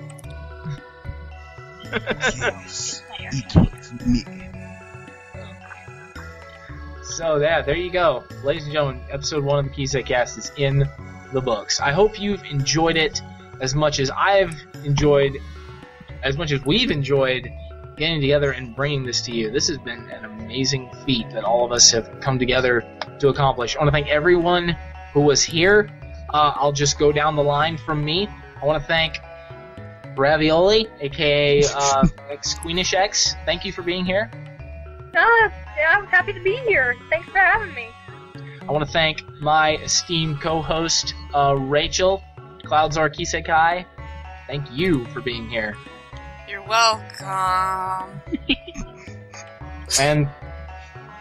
Yes, it was me. So yeah, there you go. Ladies and gentlemen, episode 1 of the KiseCast is in the books. I hope you've enjoyed it as much as we've enjoyed getting together and bringing this to you. This has been an amazing feat that all of us have come together to accomplish. I want to thank everyone who was here. I'll just go down the line from me. I want to thank Ravioli, aka Queenish X. Thank you for being here. Yeah, I'm happy to be here. Thanks for having me. I want to thank my esteemed co-host, Rachel, CloudsAreKisekae. Thank you for being here. You're welcome. And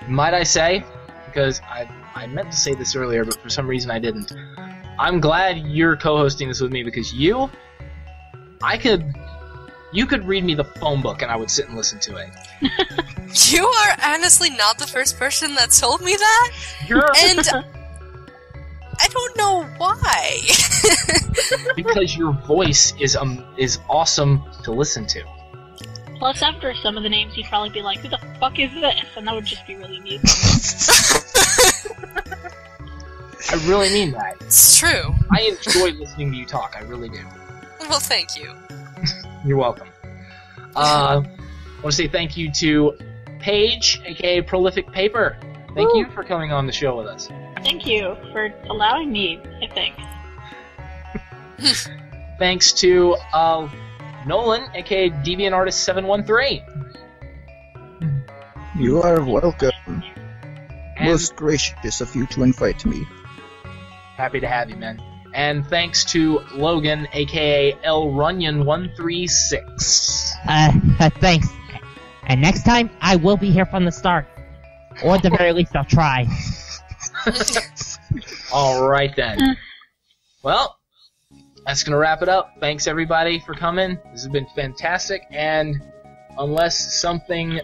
might I say, because I meant to say this earlier, but for some reason I didn't, I'm glad you're co-hosting this with me because you could read me the phone book and I would sit and listen to it. You are honestly not the first person that's told me that. And I don't know why. Because your voice is awesome to listen to. Plus, after some of the names, you'd probably be like, who the fuck is this? And that would just be really mean. I really mean that. It's true. I enjoy listening to you talk. I really do. Well, thank you. You're welcome. I want to say thank you to Paige, aka Prolific Paper. Thank you for coming on the show with us. Thank you for allowing me, I think. Thanks to Nolan, aka DeviantArtist713. You are welcome. Most gracious of you to invite me. Happy to have you, man. And thanks to Logan, aka LRunyon136. Thanks. And next time, I will be here from the start. Or at the very least, I'll try. Alright then. Well, that's gonna wrap it up. Thanks everybody for coming. This has been fantastic, and unless something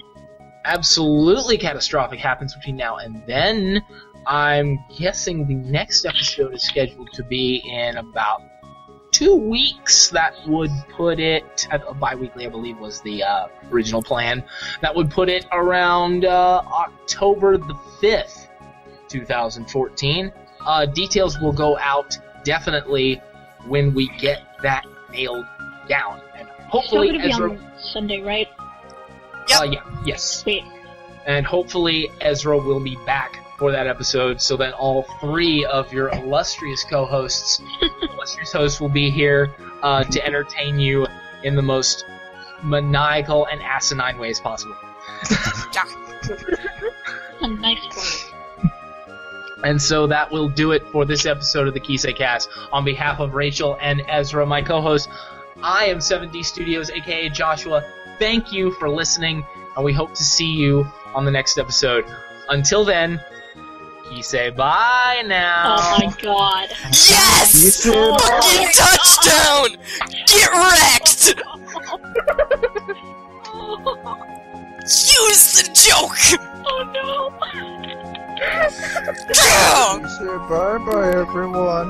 absolutely catastrophic happens between now and then, I'm guessing the next episode is scheduled to be in about 2 weeks. That would put it, bi-weekly I believe was the original plan. That would put it around October the 5th, 2014. Details will go out definitely when we get that nailed down. And hopefully It's still Ezra... gonna be on Sunday, right? Yep. Yes. Sweet. And hopefully Ezra will be back for that episode, so that all three of your illustrious co-hosts, hosts will be here to entertain you in the most maniacal and asinine ways possible. A nice word. And so that will do it for this episode of the KiseCast. On behalf of Rachel and Ezra, my co-host, I am 7D Studios, aka Joshua. Thank you for listening, and we hope to see you on the next episode. Until then, Kisei bye now. Oh my god. Yes! Fucking touchdown! Get wrecked! Use the joke! Oh no! Damn! Say bye-bye, everyone.